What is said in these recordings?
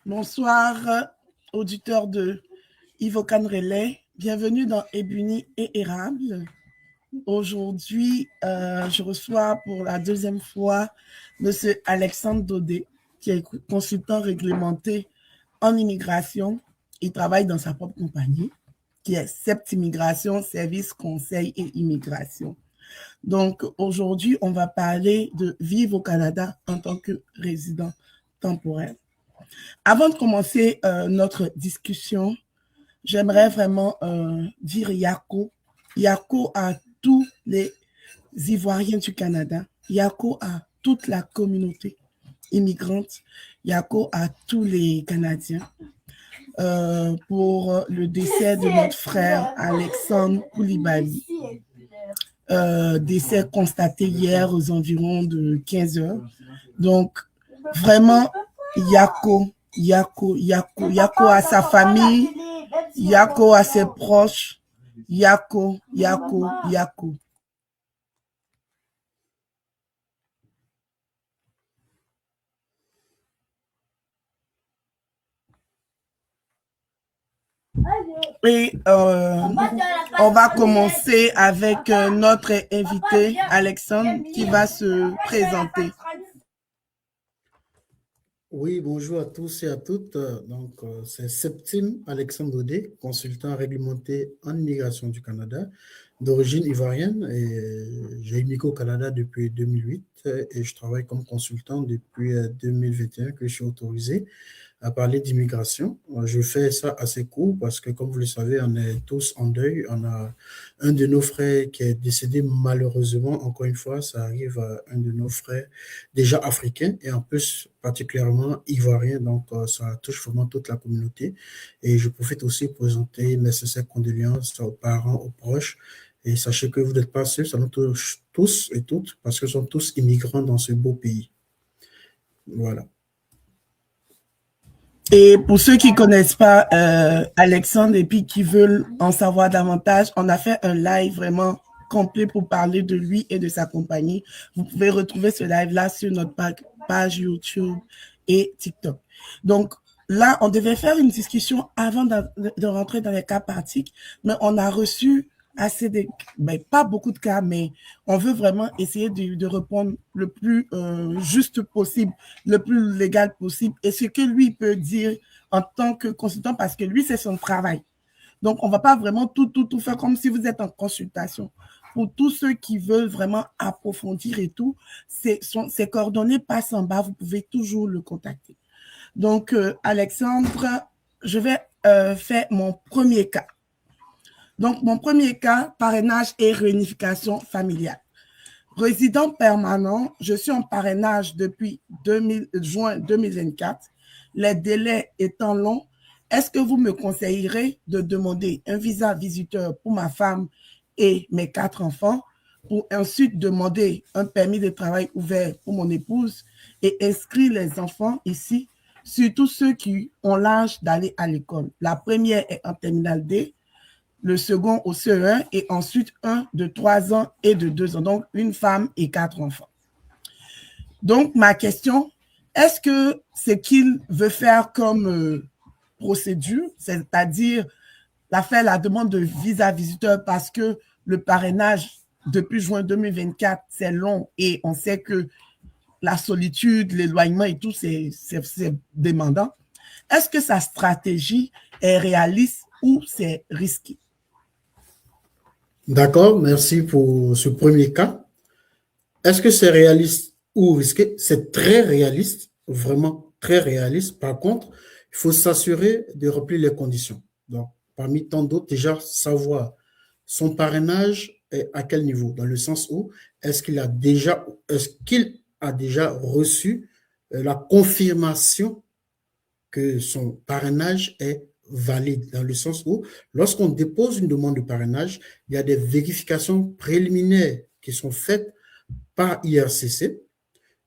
Bonsoir, auditeurs de Ivocan Relais. Bienvenue dans Ébuni et Érable. Aujourd'hui, je reçois pour la deuxième fois M. Alexandre Dodé, qui est consultant réglementé en immigration. Il travaille dans sa propre compagnie, qui est Sept Immigration, Service, Conseil et Immigration. Donc, aujourd'hui, on va parler de vivre au Canada en tant que résident temporaire. Avant de commencer notre discussion, j'aimerais vraiment dire Yako. Yako à tous les Ivoiriens du Canada. Yako à toute la communauté immigrante. Yako à tous les Canadiens. Pour le décès de notre frère Alexandre Koulibaly. Décès constaté hier aux environs de 15 heures. Donc, vraiment, Yako à sa famille, Yako à ses proches, Yako. Et on va commencer avec notre invité, Alexandre, qui va se présenter. Oui, bonjour à tous et à toutes. Donc, c'est Septime Alexandre Dodé, consultant réglementé en immigration du Canada, d'origine ivoirienne. Et j'ai immigré au Canada depuis 2008 et je travaille comme consultant depuis 2021 que je suis autorisé à parler d'immigration. Je fais ça assez court parce que, comme vous le savez, on est tous en deuil. On a un de nos frères qui est décédé malheureusement. Encore une fois, ça arrive à un de nos frères déjà africain et en plus particulièrement ivoirien. Donc, ça touche vraiment toute la communauté. Et je profite aussi pour présenter mes sincères condoléances aux parents, aux proches. Et sachez que vous n'êtes pas seuls, ça nous touche tous et toutes parce que nous sommes tous immigrants dans ce beau pays. Voilà. Et pour ceux qui ne connaissent pas Alexandre et puis qui veulent en savoir davantage, on a fait un live vraiment complet pour parler de lui et de sa compagnie. Vous pouvez retrouver ce live-là sur notre page YouTube et TikTok. Donc là, on devait faire une discussion avant de rentrer dans les cas pratiques, mais on a reçu assez de, pas beaucoup de cas, mais on veut vraiment essayer de répondre le plus juste possible, le plus légal possible, et ce que lui peut dire en tant que consultant, parce que lui, c'est son travail. Donc, on ne va pas vraiment tout faire comme si vous êtes en consultation. Pour tous ceux qui veulent vraiment approfondir et tout, ces coordonnées passent en bas, vous pouvez toujours le contacter. Donc, Alexandre, je vais faire mon premier cas. Donc, mon premier cas, parrainage et réunification familiale. Résident permanent, je suis en parrainage depuis juin 2024. Les délais étant longs, est-ce que vous me conseillerez de demander un visa visiteur pour ma femme et mes 4 enfants, pour ensuite demander un permis de travail ouvert pour mon épouse et inscrire les enfants ici, surtout ceux qui ont l'âge d'aller à l'école. La première est en terminale D, le second au CE1 et ensuite un de 3 ans et de 2 ans. Donc, une femme et 4 enfants. Donc, ma question, est-ce que ce qu'il veut faire comme procédure, c'est-à-dire faire la demande de visa visiteur parce que le parrainage depuis juin 2024, c'est long et on sait que la solitude, l'éloignement et tout, c'est demandant. Est-ce que sa stratégie est réaliste ou c'est risqué? D'accord, merci pour ce premier cas. Est-ce que c'est réaliste ou risqué? C'est très réaliste, vraiment très réaliste. Par contre, il faut s'assurer de remplir les conditions. Donc, parmi tant d'autres, déjà savoir son parrainage est à quel niveau, dans le sens où est-ce qu'il a déjà reçu la confirmation que son parrainage est valide, dans le sens où lorsqu'on dépose une demande de parrainage, il y a des vérifications préliminaires qui sont faites par IRCC.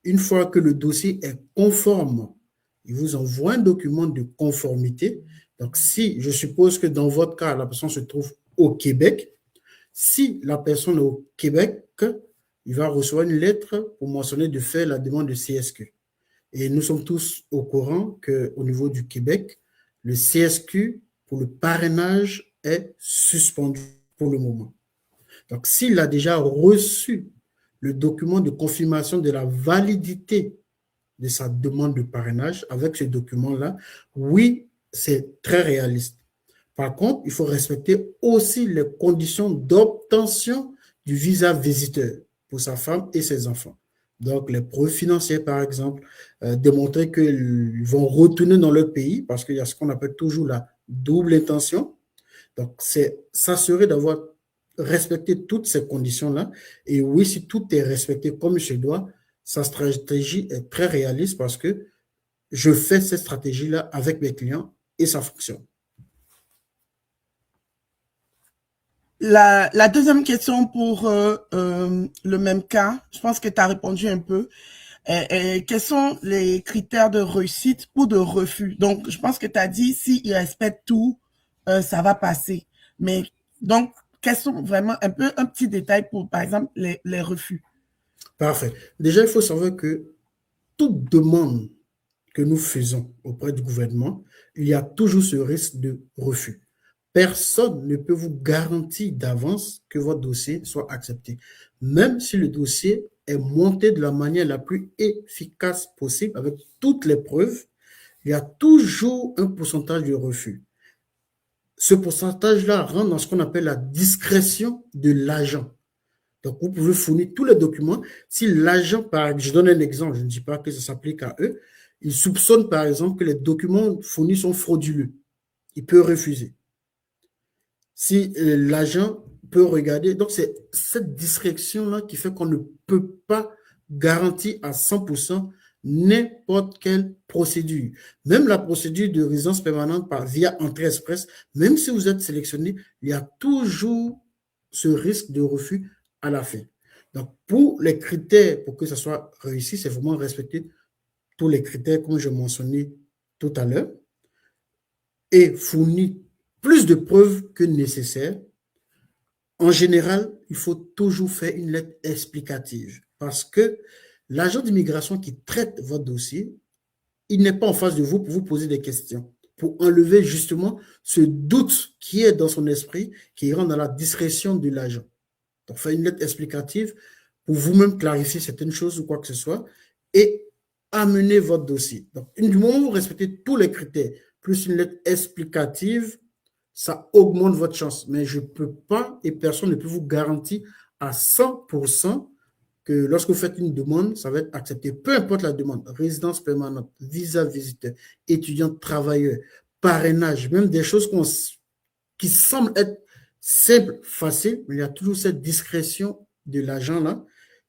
Une fois que le dossier est conforme, il vous envoie un document de conformité. Donc, si je suppose que dans votre cas, la personne se trouve au Québec, si la personne est au Québec, il va recevoir une lettre pour mentionner de faire la demande de CSQ. Et nous sommes tous au courant qu'au niveau du Québec, le CSQ pour le parrainage est suspendu pour le moment. Donc, s'il a déjà reçu le document de confirmation de la validité de sa demande de parrainage, avec ce document-là, oui, c'est très réaliste. Par contre, il faut respecter aussi les conditions d'obtention du visa visiteur pour sa femme et ses enfants. Donc, les preuves financières, par exemple, démontrer qu'ils vont retourner dans leur pays, parce qu'il y a ce qu'on appelle toujours la double intention. Donc, c'est s'assurer d'avoir respecté toutes ces conditions-là. Et oui, si tout est respecté comme il se doit, sa stratégie est très réaliste parce que je fais cette stratégie-là avec mes clients et ça fonctionne. La deuxième question pour le même cas, je pense que tu as répondu un peu. Quels sont les critères de réussite ou de refus? Donc, je pense que tu as dit, s'ils respectent tout, ça va passer. Mais donc, quels sont vraiment un petit détail pour, par exemple, les refus? Parfait. Déjà, il faut savoir que toute demande que nous faisons auprès du gouvernement, il y a toujours ce risque de refus. Personne ne peut vous garantir d'avance que votre dossier soit accepté. Même si le dossier est monté de la manière la plus efficace possible, avec toutes les preuves, il y a toujours un pourcentage de refus. Ce pourcentage-là rentre dans ce qu'on appelle la discrétion de l'agent. Donc, vous pouvez fournir tous les documents. Si l'agent, je donne un exemple, je ne dis pas que ça s'applique à eux, il soupçonne par exemple que les documents fournis sont frauduleux. Il peut refuser. Si l'agent peut regarder, donc c'est cette discrétion-là qui fait qu'on ne peut pas garantir à 100% n'importe quelle procédure. Même la procédure de résidence permanente via entrée express, même si vous êtes sélectionné, il y a toujours ce risque de refus à la fin. Donc, pour les critères, pour que ça soit réussi, c'est vraiment respecter tous les critères, comme je mentionnais tout à l'heure, et fournir plus de preuves que nécessaire. En général, il faut toujours faire une lettre explicative parce que l'agent d'immigration qui traite votre dossier, il n'est pas en face de vous pour vous poser des questions, pour enlever justement ce doute qui est dans son esprit, qui rentre dans la discrétion de l'agent. Donc, faire une lettre explicative pour vous-même clarifier certaines choses ou quoi que ce soit et amener votre dossier. Donc, du moment où vous respectez tous les critères, plus une lettre explicative, ça augmente votre chance. Mais je ne peux pas et personne ne peut vous garantir à 100% que lorsque vous faites une demande, ça va être accepté. Peu importe la demande, résidence permanente, visa visiteur, étudiant, travailleur, parrainage, même des choses qui semblent être simples, faciles, mais il y a toujours cette discrétion de l'agent là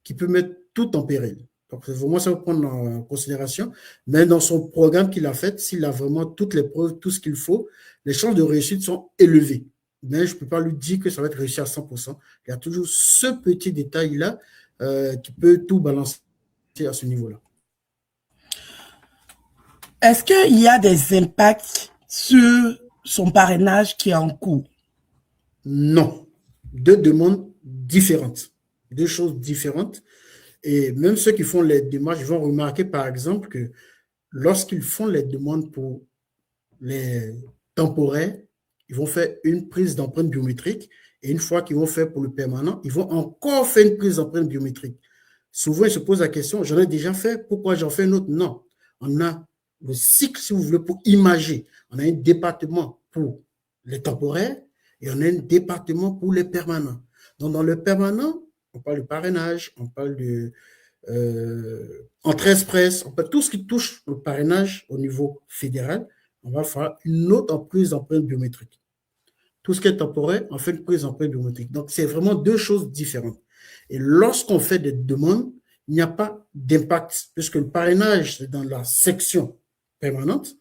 qui peut mettre tout en péril. Donc, c'est vraiment ça à prendre en considération. Mais dans son programme qu'il a fait, s'il a vraiment toutes les preuves, tout ce qu'il faut, les chances de réussite sont élevées. Mais je ne peux pas lui dire que ça va être réussi à 100%. Il y a toujours ce petit détail-là qui peut tout balancer à ce niveau-là. Est-ce qu'il y a des impacts sur son parrainage qui est en cours? Non. Deux demandes différentes. Deux choses différentes. Et même ceux qui font les démarches vont remarquer, par exemple, que lorsqu'ils font les demandes pour les temporaires, ils vont faire une prise d'empreinte biométrique et une fois qu'ils vont faire pour le permanent, ils vont encore faire une prise d'empreinte biométrique. Souvent, ils se posent la question, j'en ai déjà fait, pourquoi j'en fais une autre? Non. On a le cycle, si vous voulez, pour imager. On a un département pour les temporaires et on a un département pour les permanents. Donc, dans le permanent, on parle de parrainage, on parle de entrée express, on parle de tout ce qui touche le parrainage au niveau fédéral. On va faire une autre prise d'empreinte biométrique. Tout ce qui est temporaire, on fait une prise d'empreinte biométrique. Donc, c'est vraiment deux choses différentes. Et lorsqu'on fait des demandes, il n'y a pas d'impact, puisque le parrainage, c'est dans la section permanente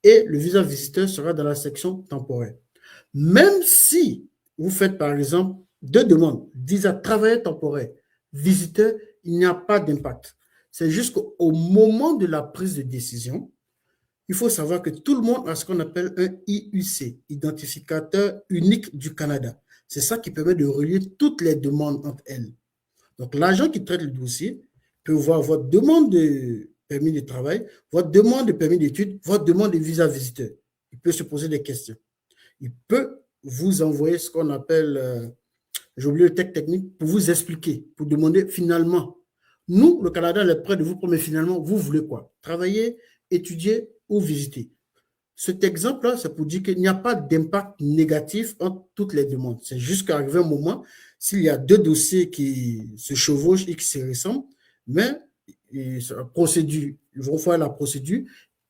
et le visa visiteur sera dans la section temporaire. Même si vous faites, par exemple, deux demandes, visa travailleur temporaire, visiteur, il n'y a pas d'impact. C'est juste qu'au moment de la prise de décision, il faut savoir que tout le monde a ce qu'on appelle un IUC, identificateur unique du Canada. C'est ça qui permet de relier toutes les demandes entre elles. Donc, l'agent qui traite le dossier peut voir votre demande de permis de travail, votre demande de permis d'études, votre demande de visa visiteur. Il peut se poser des questions. Il peut vous envoyer ce qu'on appelle, j'ai oublié le texte technique, pour vous expliquer, pour demander finalement, nous, le Canada, on est près de vous, mais finalement, vous voulez quoi? Travailler, étudier ou visiter? Cet exemple-là, c'est pour dire qu'il n'y a pas d'impact négatif entre toutes les demandes. C'est juste qu'arrivé un moment, s'il y a deux dossiers qui se chevauchent et qui se ressemblent, mais la procédure, ils vont faire la procédure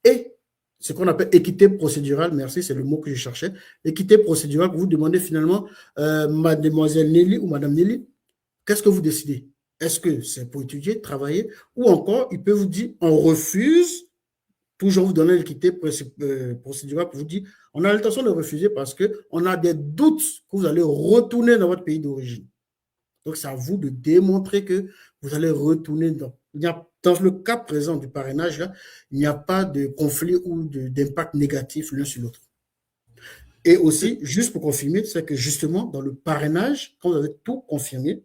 et ce qu'on appelle équité procédurale, merci, c'est le mot que je cherchais, équité procédurale, vous demandez finalement, mademoiselle Nelly ou madame Nelly, qu'est-ce que vous décidez? Est-ce que c'est pour étudier, travailler, ou encore, il peut vous dire, on refuse, toujours vous donner l'équité procédurale pour vous dire, on a l'intention de refuser parce qu'on a des doutes que vous allez retourner dans votre pays d'origine. Donc, c'est à vous de démontrer que vous allez retourner dans le cas présent du parrainage, là, il n'y a pas de conflit ou d'impact négatif l'un sur l'autre. Et aussi, juste pour confirmer, c'est que justement, dans le parrainage, quand vous avez tout confirmé,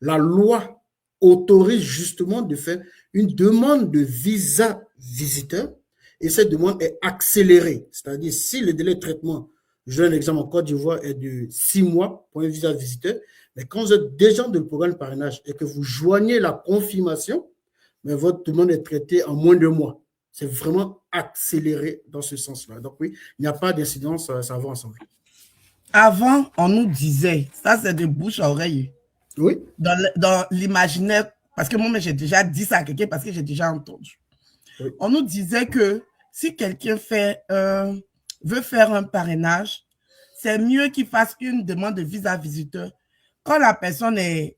la loi autorise justement de faire une demande de visa visiteur et cette demande est accélérée. C'est-à-dire, si le délai de traitement, je donne un exemple en Côte d'Ivoire, est de 6 mois pour un visa visiteur, mais quand vous êtes déjà dans le programme de parrainage et que vous joignez la confirmation, mais votre demande est traitée en moins de mois. C'est vraiment accéléré dans ce sens-là. Donc oui, il n'y a pas d'incidence, ça va ensemble. Avant, on nous disait, ça c'est de bouche à oreille. Oui. Dans l'imaginaire, parce que moi, j'ai déjà dit ça à quelqu'un parce que j'ai déjà entendu. Oui. On nous disait que si quelqu'un veut faire un parrainage, c'est mieux qu'il fasse une demande de visa visiteur quand la personne est,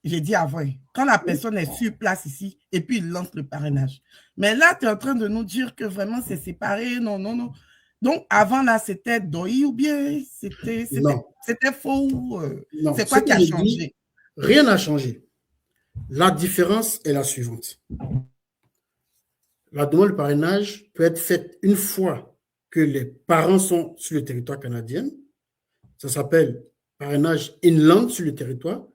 j'ai dit avant, quand la personne est sur place ici et puis il lance le parrainage. Mais là, tu es en train de nous dire que vraiment c'est séparé, non. Donc, avant, là, c'était DOI ou bien c'était faux ou c'est quoi qui a changé? Rien n'a changé. La différence est la suivante. La demande de parrainage peut être faite une fois que les parents sont sur le territoire canadien. Ça s'appelle parrainage inland sur le territoire.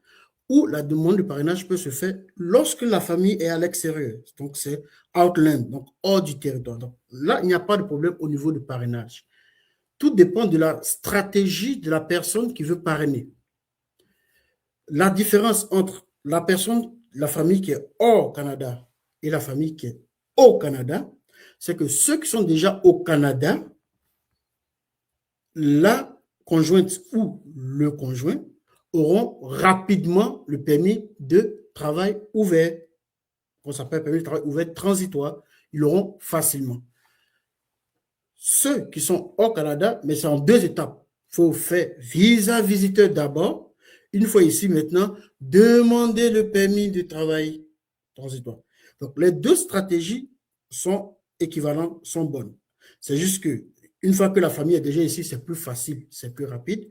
Ou la demande de parrainage peut se faire lorsque la famille est à l'extérieur. Donc, c'est outland, donc hors du territoire. Donc, là, il n'y a pas de problème au niveau du parrainage. Tout dépend de la stratégie de la personne qui veut parrainer. La différence entre la famille qui est hors Canada et la famille qui est au Canada, c'est que ceux qui sont déjà au Canada, la conjointe ou le conjoint auront rapidement le permis de travail ouvert, qu'on s'appelle permis de travail ouvert transitoire, ils l'auront facilement. Ceux qui sont au Canada, mais c'est en 2 étapes. Il faut faire visa visiteur d'abord. Une fois ici maintenant, demander le permis de travail transitoire. Donc, les 2 stratégies sont équivalentes, sont bonnes. C'est juste que une fois que la famille est déjà ici, c'est plus facile, c'est plus rapide.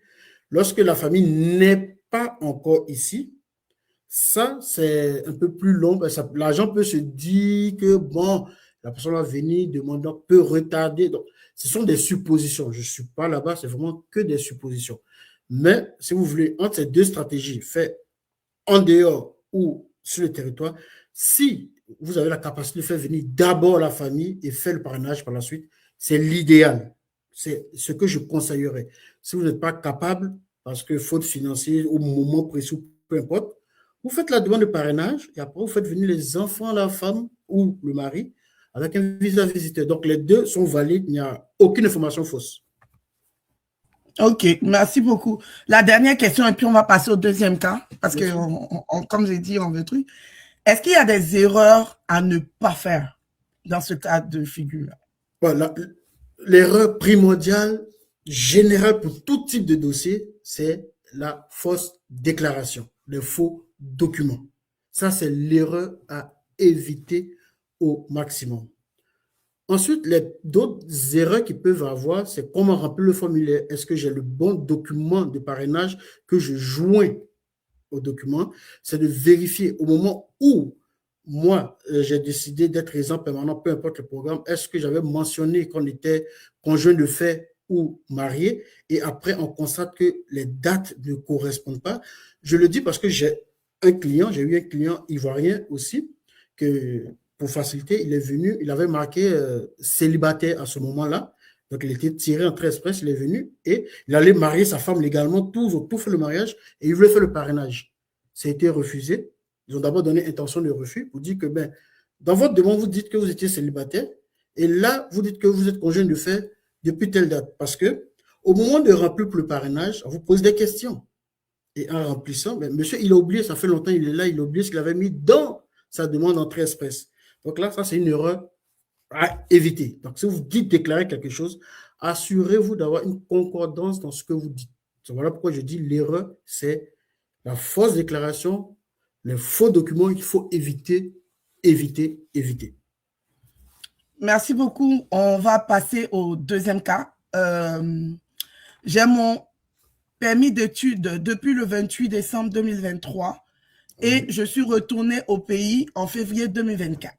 Lorsque la famille n'est pas encore ici, ça, c'est un peu plus long. L'agent peut se dire que, bon, la personne va venir demandant, peut retarder. Donc, ce sont des suppositions. Je ne suis pas là-bas, c'est vraiment que des suppositions. Mais si vous voulez, entre ces 2 stratégies, fait en dehors ou sur le territoire, si vous avez la capacité de faire venir d'abord la famille et faire le parrainage par la suite, c'est l'idéal. C'est ce que je conseillerais. Si vous n'êtes pas capable, parce que faute financière, au moment précis, peu importe, vous faites la demande de parrainage et après vous faites venir les enfants, la femme ou le mari avec un visa visiteur. Donc les 2 sont valides, il n'y a aucune information fausse. Ok, merci beaucoup. La dernière question, et puis on va passer au deuxième cas, parce que, comme j'ai dit, on veut truc. Est-ce qu'il y a des erreurs à ne pas faire dans ce cas de figure? Voilà. L'erreur primordiale, générale pour tout type de dossier, c'est la fausse déclaration, les faux documents. Ça, c'est l'erreur à éviter au maximum. Ensuite, d'autres erreurs qu'ils peuvent avoir, c'est comment remplir le formulaire. Est-ce que j'ai le bon document de parrainage que je joins au document? C'est de vérifier au moment où moi, j'ai décidé d'être résident permanent, peu importe le programme, est-ce que j'avais mentionné qu'on était conjoint de fait ou marié, et après, on constate que les dates ne correspondent pas. Je le dis parce que j'ai eu un client ivoirien aussi, que pour faciliter, il est venu, il avait marqué célibataire à ce moment-là. Donc, il était tiré en trait express, il est venu et il allait marier sa femme légalement, tout fait le mariage et il voulait faire le parrainage. Ça a été refusé. Ils ont d'abord donné intention de refus pour dire que, ben, dans votre demande, vous dites que vous étiez célibataire et là, vous dites que vous êtes conjoint de fait depuis telle date. Parce que, au moment de remplir pour le parrainage, on vous pose des questions. Et en remplissant, ben, monsieur, il a oublié, ça fait longtemps, il est là, il a oublié ce qu'il avait mis dans sa demande en trait express. Donc là, ça, c'est une erreur à éviter. Donc, si vous dites déclarer quelque chose, assurez-vous d'avoir une concordance dans ce que vous dites. Voilà pourquoi je dis l'erreur, c'est la fausse déclaration, les faux documents, il faut éviter, éviter, éviter. Merci beaucoup. On va passer au deuxième cas. J'ai mon permis d'études depuis le 28 décembre 2023 et je suis retournée au pays en février 2024.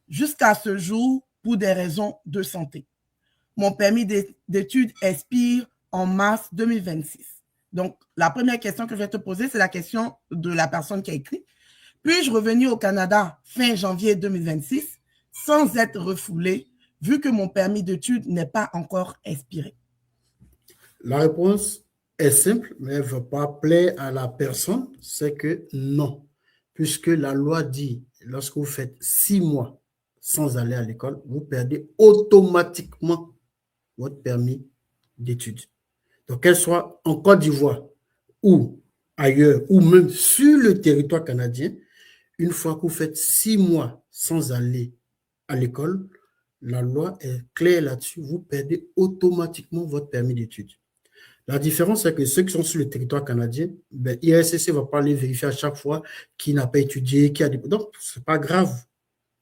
Jusqu'à ce jour, pour des raisons de santé. Mon permis d'études expire en mars 2026. Donc, la première question que je vais te poser, c'est la question de la personne qui a écrit. Puis-je revenir au Canada fin janvier 2026 sans être refoulé, vu que mon permis d'études n'est pas encore expiré? La réponse est simple, mais elle ne va pas plaire à la personne, c'est que non. Puisque la loi dit, lorsque vous faites 6 mois sans aller à l'école, vous perdez automatiquement votre permis d'études. Donc, qu'elle soit en Côte d'Ivoire ou ailleurs, ou même sur le territoire canadien, une fois que vous faites 6 mois sans aller à l'école, la loi est claire là-dessus, vous perdez automatiquement votre permis d'études. La différence, c'est que ceux qui sont sur le territoire canadien, ben, IRCC ne va pas aller vérifier à chaque fois qui n'a pas étudié, qui a des... Donc, ce n'est pas grave.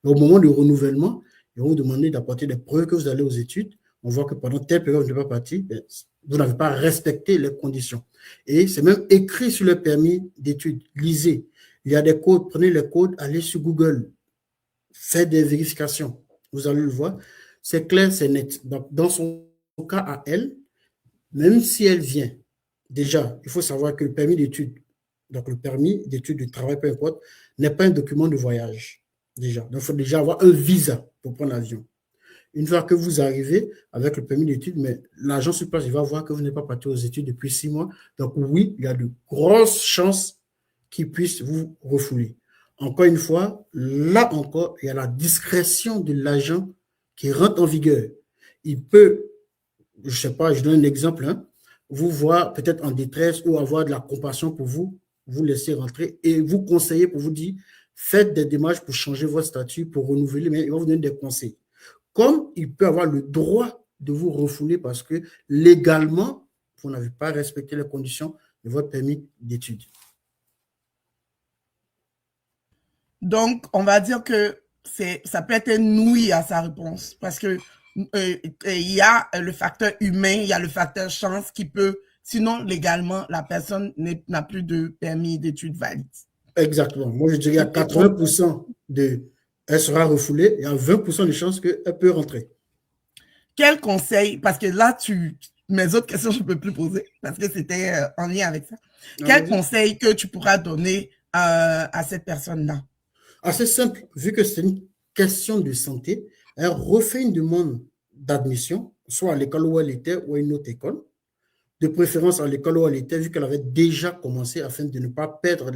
Mais au moment du renouvellement, ils vont vous demander d'apporter des preuves que vous allez aux études. On voit que pendant telle période, vous n'êtes pas parti, ben, vous n'avez pas respecté les conditions. Et c'est même écrit sur le permis d'études. Lisez. Il y a des codes. Prenez les codes, allez sur Google. Faites des vérifications. Vous allez le voir. C'est clair, c'est net. Donc, dans son cas à elle, même si elle vient, déjà, il faut savoir que le permis d'études, donc le permis d'études de travail, peu importe, n'est pas un document de voyage. Déjà. Donc, il faut déjà avoir un visa pour prendre l'avion. Une fois que vous arrivez avec le permis d'études, mais l'agent sur place, il va voir que vous n'êtes pas parti aux études depuis 6 mois. Donc, oui, il y a de grosses chances qu'il puisse vous refouler. Encore une fois, là encore, il y a la discrétion de l'agent qui rentre en vigueur. Il peut, je ne sais pas, je donne un exemple, hein, vous voir peut-être en détresse ou avoir de la compassion pour vous, vous laisser rentrer et vous conseiller pour vous dire, faites des démarches pour changer votre statut, pour renouveler, mais il va vous donner des conseils. Comme il peut avoir le droit de vous refouler parce que légalement, vous n'avez pas respecté les conditions de votre permis d'études. Donc, on va dire que ça peut être une nouille à sa réponse parce que il y a le facteur humain, il y a le facteur chance qui peut, sinon légalement, la personne n'a plus de permis d'études valide. Exactement. Moi, je dirais qu'il y a 80% elle sera refoulée, il y a 20% de chances qu'elle peut rentrer. Quel conseil, parce que là, mes autres questions, je ne peux plus poser parce que c'était en lien avec ça. Quel conseil que tu pourras donner à cette personne-là? Assez simple, vu que c'est une question de santé, elle refait une demande d'admission, soit à l'école où elle était ou à une autre école, de préférence à l'école où elle était, vu qu'elle avait déjà commencé afin de ne pas perdre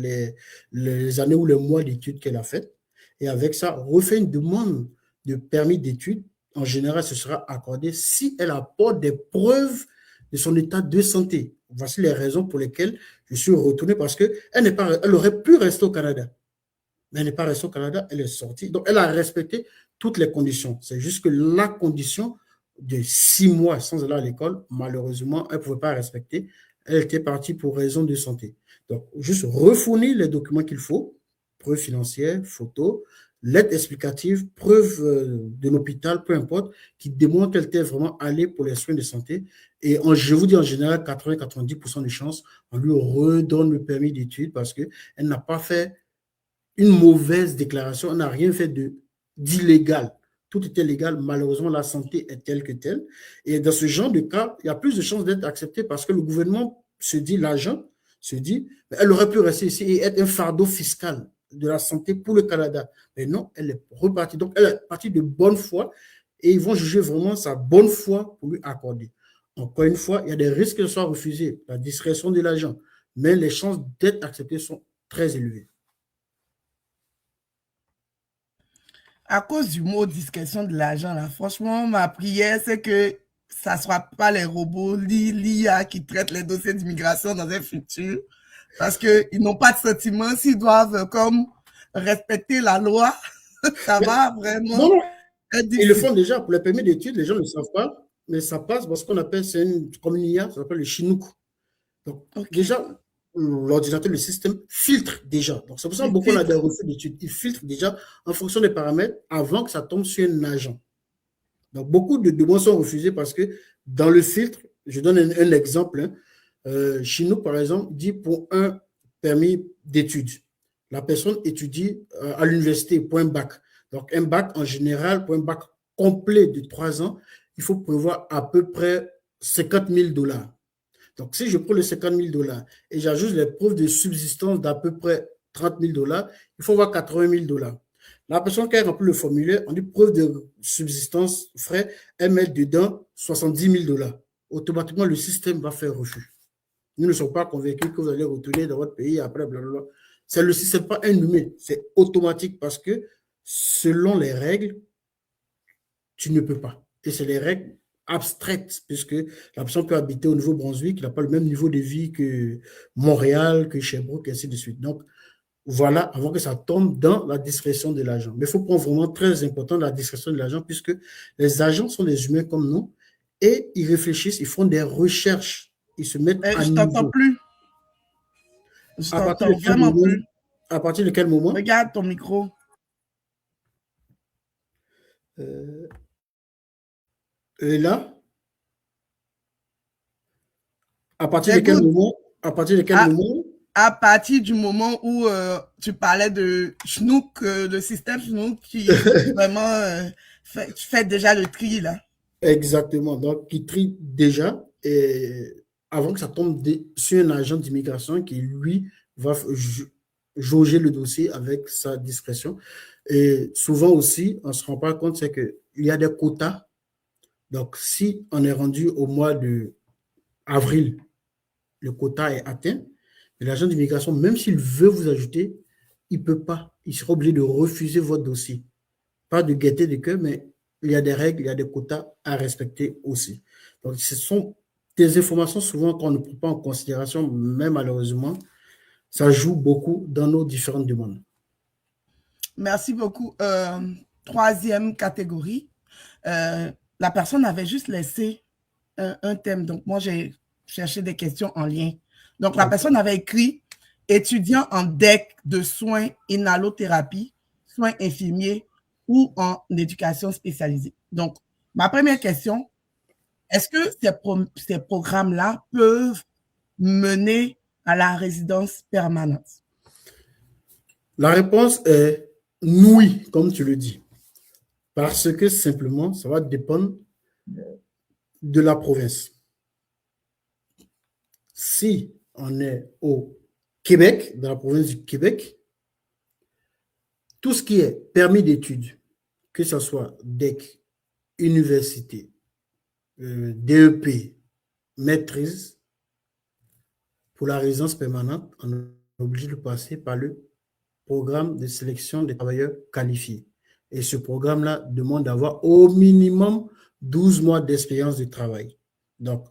les années ou les mois d'études qu'elle a faites. Et avec ça, refait une demande de permis d'études. En général, ce sera accordé si elle apporte des preuves de son état de santé. Voici les raisons pour lesquelles je suis retourné parce qu'elle aurait pu rester au Canada. Mais elle n'est pas restée au Canada, elle est sortie. Donc, elle a respecté toutes les conditions. C'est juste que la condition de 6 mois sans aller à l'école, malheureusement, elle ne pouvait pas respecter. Elle était partie pour raison de santé. Donc, juste refournir les documents qu'il faut, preuves financières, photos, lettres explicatives, preuves de l'hôpital, peu importe, qui démontrent qu'elle était vraiment allée pour les soins de santé. Et je vous dis en général, 80-90% de chances, on lui redonne le permis d'études parce qu'elle n'a pas fait une mauvaise déclaration, on n'a rien fait d'illégal. Tout était légal. Malheureusement, la santé est telle que telle. Et dans ce genre de cas, il y a plus de chances d'être accepté parce que le gouvernement se dit, l'agent se dit, elle aurait pu rester ici et être un fardeau fiscal. de la santé pour le Canada. Mais non, elle est repartie. Donc, elle est partie de bonne foi et ils vont juger vraiment sa bonne foi pour lui accorder. Encore une fois, il y a des risques que ce soit refusé, la discrétion de l'agent, mais les chances d'être accepté sont très élevées. À cause du mot discrétion de l'agent, là, franchement, ma prière, c'est que ça ne soit pas les robots, l'IA qui traitent les dossiers d'immigration dans un futur, parce qu'ils n'ont pas de sentiments, s'ils doivent comme respecter la loi, ça va vraiment Non, être ils le difficile. font déjà pour les permis d'études, les gens ne le savent pas, mais ça passe parce qu'on appelle, comme une IA, ça s'appelle le Chinook. Donc, déjà, l'ordinateur, le système filtre déjà. Donc, c'est pour ça que beaucoup on a des refus d'études. Il filtre déjà en fonction des paramètres avant que ça tombe sur un agent. Donc, beaucoup de demandes sont refusées parce que dans le filtre, je donne un exemple. Chinook, par exemple, dit pour un permis d'études, la personne étudie à l'université pour un bac. Donc, un bac en général, pour un bac complet de 3 ans, il faut prévoir à peu près 50 000 $. Donc, si je prends les 50 000 $ et j'ajoute les preuves de subsistance d'à peu près 30 000 $, il faut avoir 80 000 $. La personne qui a rempli le formulaire, on dit preuve de subsistance, frais, elle met dedans 70 000 $. Automatiquement, le système va faire refus. Nous ne sommes pas convaincus que vous allez retourner dans votre pays après, blablabla. C'est le système, pas un humain, c'est automatique parce que selon les règles, tu ne peux pas. Et c'est les règles abstraites, puisque la personne peut habiter au Nouveau-Brunswick, il n'a pas le même niveau de vie que Montréal, que Sherbrooke, et ainsi de suite. Donc, voilà, avant que ça tombe dans la discrétion de l'agent. Mais il faut prendre vraiment très important la discrétion de l'agent, puisque les agents sont des humains comme nous, et ils réfléchissent, ils font des recherches, ils se mettent à Je niveau. t'entends plus. Je t'entends vraiment plus. À partir de quel moment? Regarde ton micro. Et là? À partir de quel moment? À partir de quel moment? À partir du moment où tu parlais de Chinook, le système Chinook qui vraiment fait déjà le tri là. Exactement. Donc, qui trie déjà et avant que ça tombe sur un agent d'immigration qui, lui, va jauger le dossier avec sa discrétion. Et souvent aussi, on ne se rend pas compte, c'est qu'il y a des quotas. Donc, si on est rendu au mois d'avril, le quota est atteint, mais l'agent d'immigration, même s'il veut vous ajouter, il ne peut pas. Il sera obligé de refuser votre dossier. Pas de gaieté de cœur, mais il y a des règles, il y a des quotas à respecter aussi. Donc, ce sont des informations souvent qu'on ne prend pas en considération, mais malheureusement, ça joue beaucoup dans nos différentes demandes. Merci beaucoup. Troisième catégorie, la personne avait juste laissé un thème. Donc, moi, j'ai cherché des questions en lien. Donc, la personne avait écrit « Étudiant en DEC de soins inhalothérapie, soins infirmiers ou en éducation spécialisée. » Donc, ma première question, est-ce que ces programmes-là peuvent mener à la résidence permanente? La réponse est oui, comme tu le dis. Parce que simplement, ça va dépendre de la province. Si on est au Québec, dans la province du Québec, tout ce qui est permis d'études, que ce soit DEC, université, DEP, maîtrise, pour la résidence permanente, on est obligé de passer par le programme de sélection des travailleurs qualifiés. Et ce programme-là demande d'avoir au minimum 12 mois d'expérience de travail. Donc,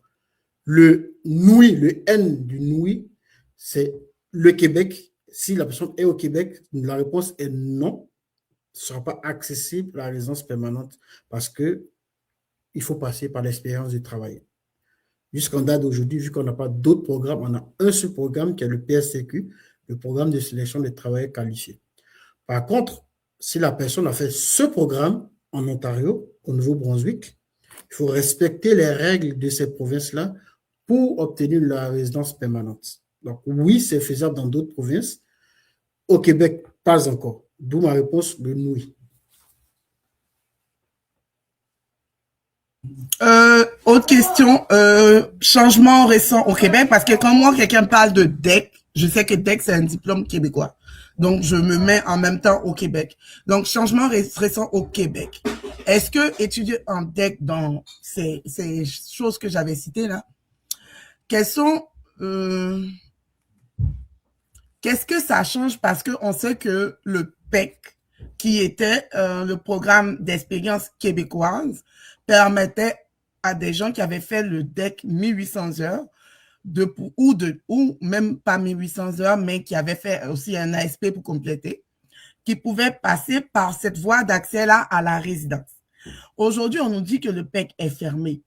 le NOUI, le N du NOUI, c'est le Québec. Si la personne est au Québec, la réponse est non. Ce ne sera pas accessible à la résidence permanente parce qu'il faut passer par l'expérience de travail. Jusqu'en date d'aujourd'hui, vu qu'on n'a pas d'autres programmes, on a un seul programme qui est le PSCQ, le programme de sélection des travailleurs qualifiés. Par contre, si la personne a fait ce programme en Ontario, au Nouveau-Brunswick, il faut respecter les règles de ces provinces-là pour obtenir la résidence permanente. Donc oui, c'est faisable dans d'autres provinces. Au Québec, pas encore. D'où ma réponse, le oui. Autre question, changement récent au Québec, parce que quand moi, quelqu'un parle de DEC, je sais que DEC, c'est un diplôme québécois. Donc, je me mets en même temps au Québec. Donc, changement récent au Québec. Est-ce que étudier en DEC dans ces choses que j'avais citées là, quelles sont qu'est-ce que ça change? Parce qu'on sait que le PEC, qui était le programme d'expérience québécoise, permettait à des gens qui avaient fait le DEC 1800 heures, ou même pas 1800 heures, mais qui avaient fait aussi un ASP pour compléter, qui pouvaient passer par cette voie d'accès-là à la résidence. Aujourd'hui, on nous dit que le PEC est fermé.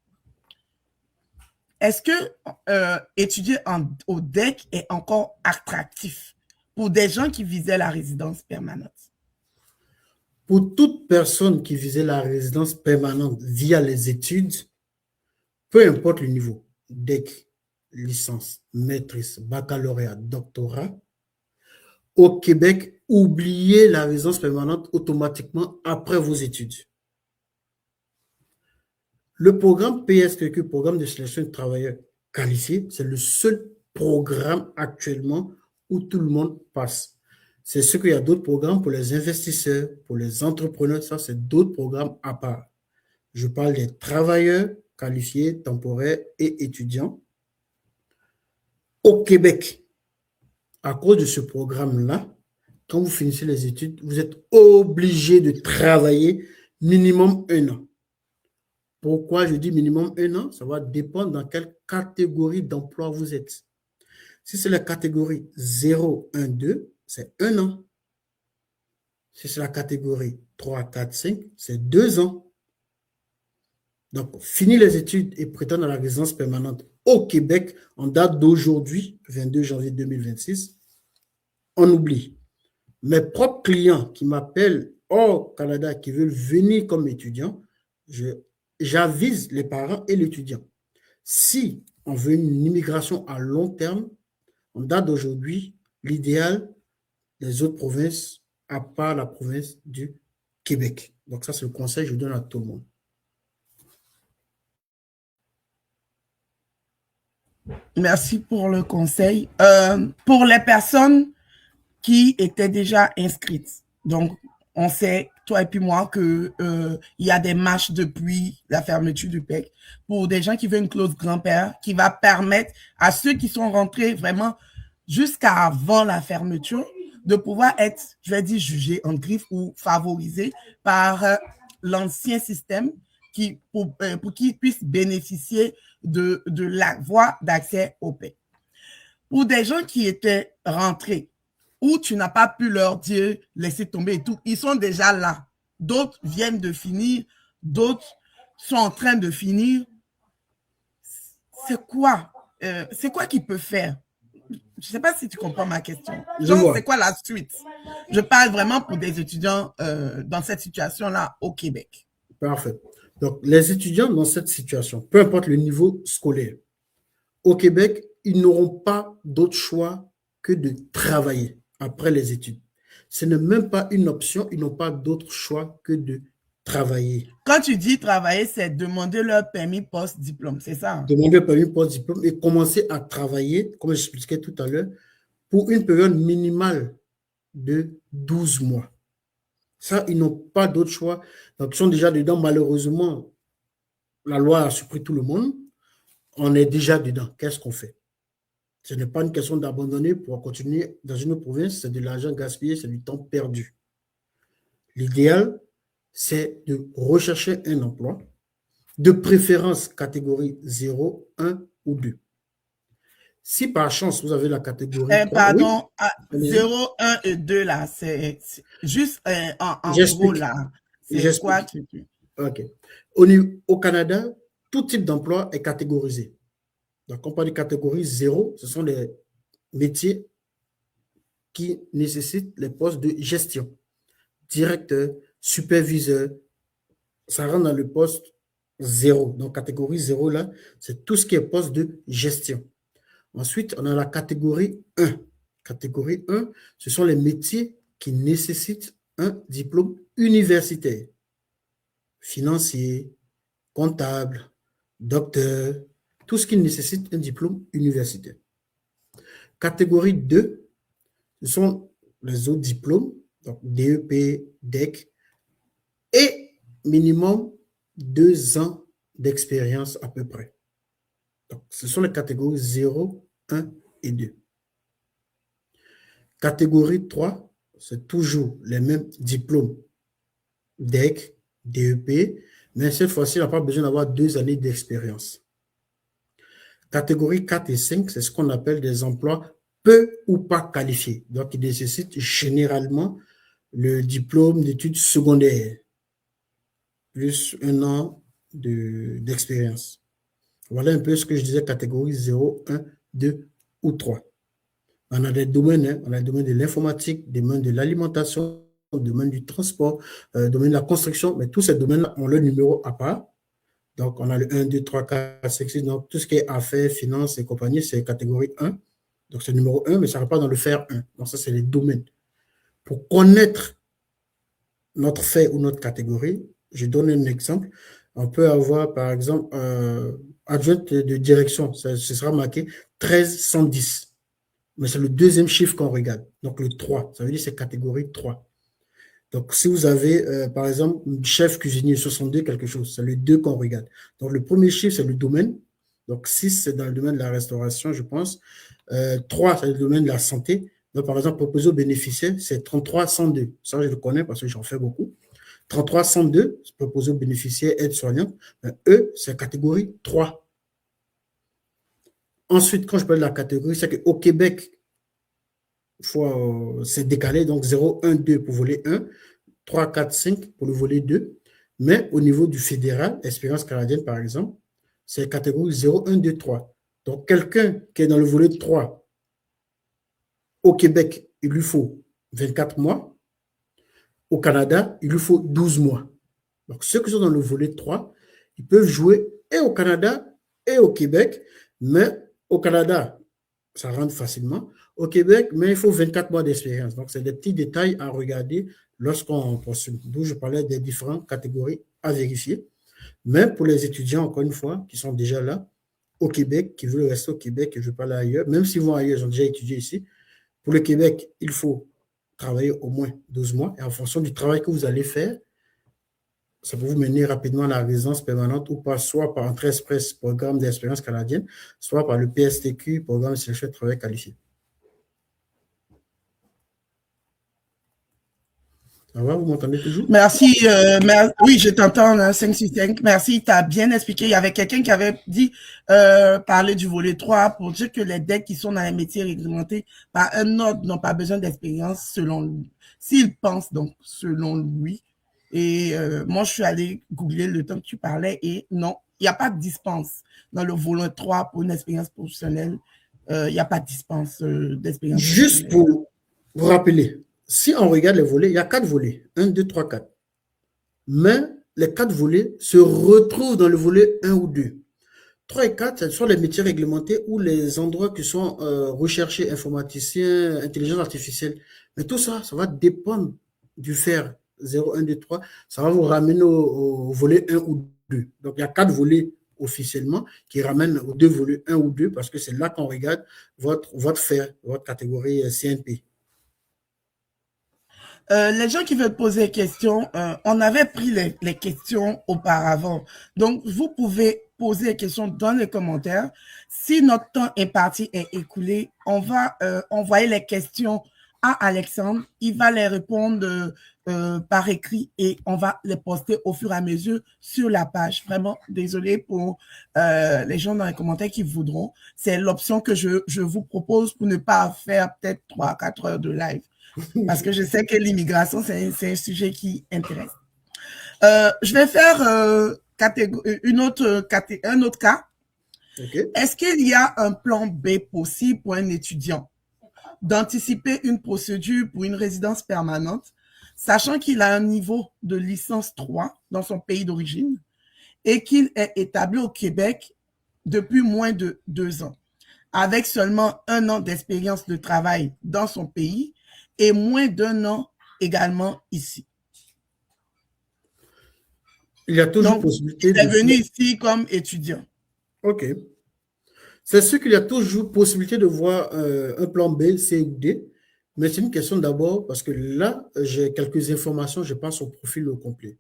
Est-ce que étudier au DEC est encore attractif pour des gens qui visaient la résidence permanente? Pour toute personne qui visait la résidence permanente via les études, peu importe le niveau, DEC, licence, maîtrise, baccalauréat, doctorat, au Québec, oubliez la résidence permanente automatiquement après vos études. Le programme PSQQ, programme de sélection de travailleurs qualifiés, c'est le seul programme actuellement où tout le monde passe. C'est ce qu'il y a d'autres programmes pour les investisseurs, pour les entrepreneurs, ça c'est d'autres programmes à part. Je parle des travailleurs qualifiés, temporaires et étudiants. Au Québec, à cause de ce programme-là, quand vous finissez les études, vous êtes obligé de travailler minimum 1 an. Pourquoi je dis minimum 1 an? Ça va dépendre dans quelle catégorie d'emploi vous êtes. Si c'est la catégorie 0, 1, 2, c'est 1 an. Si c'est la catégorie 3, 4, 5, c'est 2 ans. Donc, finir les études et prétendre à la résidence permanente au Québec en date d'aujourd'hui, 22 janvier 2026, on oublie. Mes propres clients qui m'appellent au Canada, qui veulent venir comme étudiants, j'avise les parents et l'étudiant. Si on veut une immigration à long terme, en date d'aujourd'hui, l'idéal des autres provinces, à part la province du Québec. Donc ça, c'est le conseil que je donne à tout le monde. Merci pour le conseil. Pour les personnes qui étaient déjà inscrites, donc on sait, toi et puis moi, qu'il y a des marches depuis la fermeture du PEC pour des gens qui veulent une clause grand-père qui va permettre à ceux qui sont rentrés vraiment jusqu'à avant la fermeture de pouvoir être, je vais dire, jugés en griffe ou favorisés par l'ancien système pour qu'ils puissent bénéficier de la voie d'accès au PEC. Pour des gens qui étaient rentrés, où tu n'as pas pu leur dire laisser tomber et tout, ils sont déjà là. D'autres viennent de finir, d'autres sont en train de finir. C'est quoi qu'ils peuvent faire? Je ne sais pas si tu comprends ma question. C'est quoi la suite? Je parle vraiment pour des étudiants dans cette situation-là au Québec. Parfait. Donc, les étudiants dans cette situation, peu importe le niveau scolaire, au Québec, ils n'auront pas d'autre choix que de travailler après les études. Ce n'est même pas une option, ils n'ont pas d'autre choix que de travailler. Quand tu dis travailler, c'est demander leur permis post-diplôme, c'est ça? Demander le permis post-diplôme et commencer à travailler, comme j'expliquais tout à l'heure, pour une période minimale de 12 mois. Ça, ils n'ont pas d'autre choix. Donc, ils sont déjà dedans. Malheureusement, la loi a surpris tout le monde. On est déjà dedans. Qu'est-ce qu'on fait? Ce n'est pas une question d'abandonner pour continuer dans une autre province. C'est de l'argent gaspillé, c'est du temps perdu. L'idéal, c'est de rechercher un emploi, de préférence catégorie 0, 1 ou 2. Si par chance, vous avez la catégorie 3, pardon, oui, 0, 1 et 2, là, c'est juste en gros, là. C'est quoi? OK. Au Canada, tout type d'emploi est catégorisé. Donc, on parle de catégorie 0, ce sont les métiers qui nécessitent les postes de gestion. Directeur, superviseur, ça rentre dans le poste 0. Donc, catégorie 0, là, c'est tout ce qui est poste de gestion. Ensuite, on a la catégorie 1. Catégorie 1, ce sont les métiers qui nécessitent un diplôme universitaire. Financier, comptable, docteur, tout ce qui nécessite un diplôme universitaire. Catégorie 2, ce sont les autres diplômes, donc DEP, DEC, et minimum 2 ans d'expérience à peu près. Donc, ce sont les catégories 0, 1 et 2. Catégorie 3, c'est toujours les mêmes diplômes, DEC, DEP, mais cette fois-ci, on n'a pas besoin d'avoir 2 années d'expérience. Catégorie 4 et 5, c'est ce qu'on appelle des emplois peu ou pas qualifiés. Donc, ils nécessitent généralement le diplôme d'études secondaires, plus 1 an d'expérience. Voilà un peu ce que je disais, catégorie 0, 1, 2 ou 3. On a des domaines, hein, on a le domaine de l'informatique, le domaine de l'alimentation, le domaine du transport, le domaine de la construction, mais tous ces domaines-là ont leur numéro à part. Donc, on a le 1, 2, 3, 4, 5, 6. Donc, tout ce qui est affaires, finances et compagnie, c'est catégorie 1. Donc, c'est le numéro 1, mais ça ne va pas dans le faire 1. Donc, ça, c'est les domaines. Pour connaître notre fait ou notre catégorie, je donne un exemple. On peut avoir, par exemple, adjointe de direction. Ce sera marqué 1310. Mais c'est le deuxième chiffre qu'on regarde. Donc, le 3. Ça veut dire que c'est catégorie 3. Donc, si vous avez, par exemple, chef cuisinier 62, quelque chose, c'est le 2 qu'on regarde. Donc, le premier chiffre, c'est le domaine. Donc, 6, c'est dans le domaine de la restauration, je pense. 3, c'est le domaine de la santé. Donc, par exemple, proposé aux bénéficiaires, c'est 33-102. Ça, je le connais parce que j'en fais beaucoup. 33-102, c'est proposé aux bénéficiaires aide-soignante. Eux, c'est catégorie 3. Ensuite, quand je parle de la catégorie, c'est qu'au Québec, c'est décalé, donc 0, 1, 2 pour volet 1, 3, 4, 5 pour le volet 2. Mais au niveau du fédéral, expérience canadienne par exemple, c'est catégorie 0, 1, 2, 3. Donc quelqu'un qui est dans le volet 3, au Québec, il lui faut 24 mois. Au Canada, il lui faut 12 mois. Donc ceux qui sont dans le volet 3, ils peuvent jouer et au Canada et au Québec, mais au Canada, ça rentre facilement. Au Québec, mais il faut 24 mois d'expérience. Donc, c'est des petits détails à regarder lorsqu'on postule. D'où je parlais des différentes catégories à vérifier. Mais pour les étudiants, encore une fois, qui sont déjà là, au Québec, qui veulent rester au Québec et je parle ailleurs, même s'ils vont ailleurs, ils ont déjà étudié ici. Pour le Québec, il faut travailler au moins 12 mois. Et en fonction du travail que vous allez faire, ça peut vous mener rapidement à la résidence permanente ou pas, soit par entrée express, programme d'expérience canadienne, soit par le PSTQ, programme de sélection de travail qualifié. Ça va, vous m'entendez toujours? Merci. Oui, je t'entends, 565. Merci, tu as bien expliqué. Il y avait quelqu'un qui avait dit, parler du volet 3 pour dire que les decks qui sont dans les métiers réglementés par un ordre n'ont pas besoin d'expérience selon lui. S'il pense donc selon lui. Et moi, je suis allé googler le temps que tu parlais et non, il n'y a pas de dispense dans le volet 3 pour une expérience professionnelle. Il n'y a pas de dispense d'expérience Juste pour vous rappeler, si on regarde les volets, il y a 4 volets. 1, 2, 3, 4. Mais les 4 volets se retrouvent dans le volet 1 ou 2. 3 et 4, ce sont les métiers réglementés ou les endroits qui sont recherchés, informaticiens, intelligence artificielle. Mais tout ça, ça va dépendre du faire 0, 1, 2, 3. Ça va vous ramener au volet 1 ou 2. Donc, il y a 4 volets officiellement qui ramènent aux 2 volets 1 ou 2 parce que c'est là qu'on regarde votre faire, votre catégorie CNP. Les gens qui veulent poser des questions, on avait pris les questions auparavant. Donc, vous pouvez poser des questions dans les commentaires. Si notre temps imparti est écoulé, on va envoyer les questions à Alexandre. Il va les répondre par écrit et on va les poster au fur et à mesure sur la page. Vraiment, désolé pour les gens dans les commentaires qui voudront. C'est l'option que je vous propose pour ne pas faire peut-être 3-4 heures de live. Parce que je sais que l'immigration, c'est un sujet qui intéresse. Je vais faire un autre cas. Okay. Est-ce qu'il y a un plan B possible pour un étudiant d'anticiper une procédure pour une résidence permanente, sachant qu'il a un niveau de licence 3 dans son pays d'origine et qu'il est établi au Québec depuis moins de 2 ans, avec seulement 1 an d'expérience de travail dans son pays et moins d'1 an également ici. Il y a toujours possibilité il est venu ici comme étudiant. OK. C'est sûr qu'il y a toujours possibilité de voir un plan B, C ou D, Mais c'est une question d'abord, parce que là, j'ai quelques informations, je passe au profil au complet.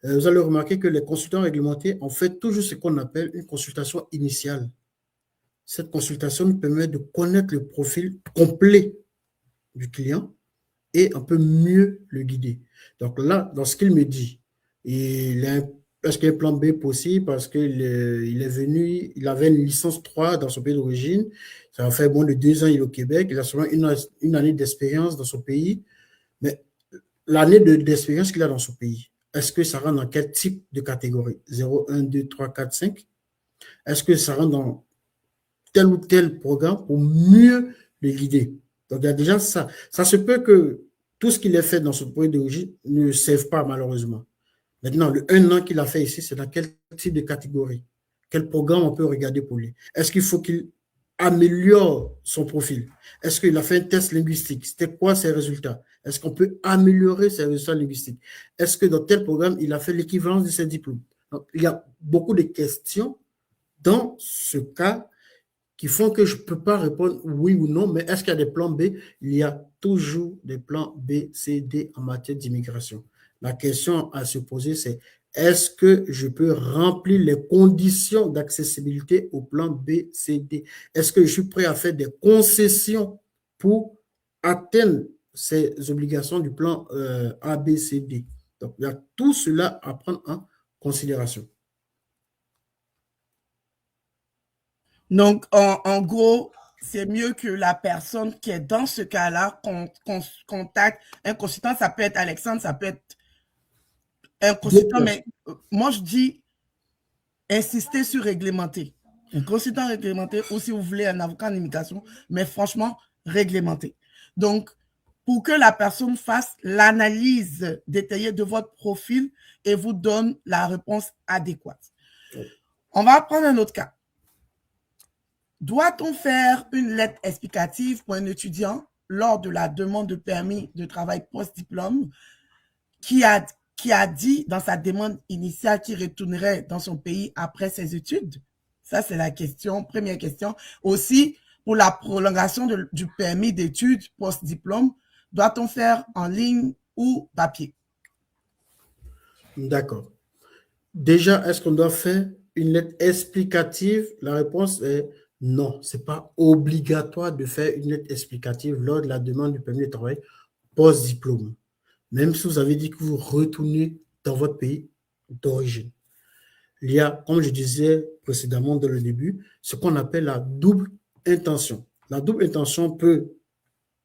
Vous allez remarquer que les consultants réglementés ont fait toujours ce qu'on appelle une consultation initiale. Cette consultation nous permet de connaître le profil complet du client et on peut mieux le guider. Donc là, dans ce qu'il me dit, est-ce qu'il y a un plan B possible parce qu'il est venu, il avait une licence 3 dans son pays d'origine, ça a fait moins de 2 ans, il est au Québec, il a seulement une année d'expérience dans son pays, mais l'année d'expérience qu'il a dans son pays, est-ce que ça rentre dans quel type de catégorie? 0, 1, 2, 3, 4, 5? Est-ce que ça rentre dans tel ou tel programme pour mieux le guider? Donc, il y a déjà ça. Ça se peut que tout ce qu'il a fait dans son pays d'origine ne serve pas, malheureusement. Maintenant, le 1 an qu'il a fait ici, c'est dans quel type de catégorie? Quel programme on peut regarder pour lui? Est-ce qu'il faut qu'il améliore son profil? Est-ce qu'il a fait un test linguistique? C'était quoi ses résultats? Est-ce qu'on peut améliorer ses résultats linguistiques? Est-ce que dans tel programme, il a fait l'équivalence de ses diplômes? Donc, il y a beaucoup de questions dans ce cas qui font que je ne peux pas répondre oui ou non, mais est-ce qu'il y a des plans B? Il y a toujours des plans B, C, D en matière d'immigration. La question à se poser, c'est est-ce que je peux remplir les conditions d'accessibilité au plan B, C, D? Est-ce que je suis prêt à faire des concessions pour atteindre ces obligations du plan A, B, C, D? Donc, il y a tout cela à prendre en considération. Donc, en gros, c'est mieux que la personne qui est dans ce cas-là contacte un consultant. Ça peut être Alexandre, ça peut être un consultant, mais moi, je dis insister sur réglementer. Un consultant réglementé, ou si vous voulez un avocat en immigration, mais franchement, réglementé. Donc, pour que la personne fasse l'analyse détaillée de votre profil et vous donne la réponse adéquate. On va prendre un autre cas. Doit-on faire une lettre explicative pour un étudiant lors de la demande de permis de travail post-diplôme qui a dit dans sa demande initiale qu'il retournerait dans son pays après ses études? Ça, c'est la question, première question. Aussi, pour la prolongation du permis d'études post-diplôme, doit-on faire en ligne ou papier? D'accord. Déjà, est-ce qu'on doit faire une lettre explicative? La réponse est non. Ce n'est pas obligatoire de faire une lettre explicative lors de la demande du permis de travail post-diplôme, même si vous avez dit que vous retournez dans votre pays d'origine. Il y a, comme je disais précédemment dans le début, ce qu'on appelle la double intention. La double intention peut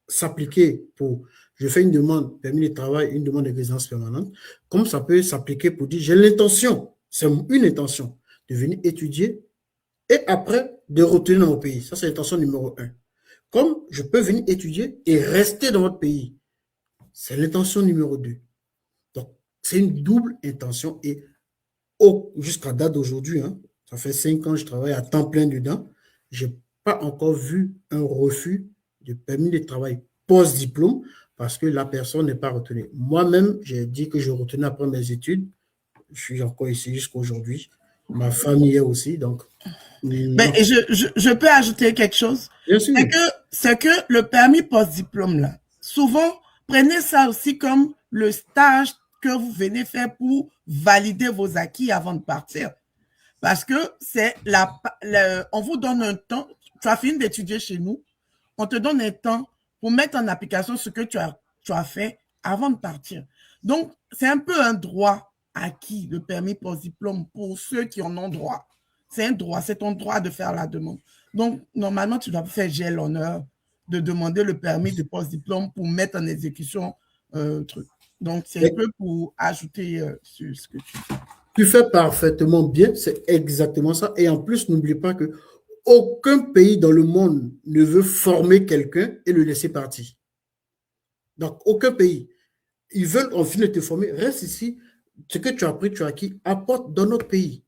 s'appliquer pour, je fais une demande permis de travail, une demande de résidence permanente, comme ça peut s'appliquer pour dire, j'ai l'intention, c'est une intention, de venir étudier et après de retourner dans mon pays. Ça, c'est l'intention numéro 1. Comme je peux venir étudier et rester dans votre pays. C'est l'intention numéro 2. Donc, c'est une double intention et jusqu'à date d'aujourd'hui, hein, ça fait 5 ans que je travaille à temps plein dedans, je n'ai pas encore vu un refus de permis de travail post-diplôme parce que la personne n'est pas retenue. Moi-même, j'ai dit que je retenais après mes études. Je suis encore ici jusqu'à aujourd'hui. Ma famille est aussi, donc. Ben, je peux ajouter quelque chose. Bien sûr. C'est que le permis post-diplôme, là, souvent, prenez ça aussi comme le stage que vous venez faire pour valider vos acquis avant de partir. Parce que c'est on vous donne un temps, tu as fini d'étudier chez nous, on te donne un temps pour mettre en application ce que tu as fait avant de partir. Donc, c'est un peu un droit acquis, le permis post-diplôme, pour ceux qui en ont droit. C'est un droit, c'est ton droit de faire la demande. Donc, normalement, tu dois faire, j'ai l'honneur de demander le permis de post-diplôme pour mettre en exécution truc. Donc, c'est un peu pour ajouter sur ce que tu fais. Tu fais parfaitement bien, c'est exactement ça. Et en plus, n'oublie pas que aucun pays dans le monde ne veut former quelqu'un et le laisser partir. Donc, aucun pays. Ils veulent, en fin de te former, reste ici. Ce que tu as appris, tu as acquis, apporte dans notre pays.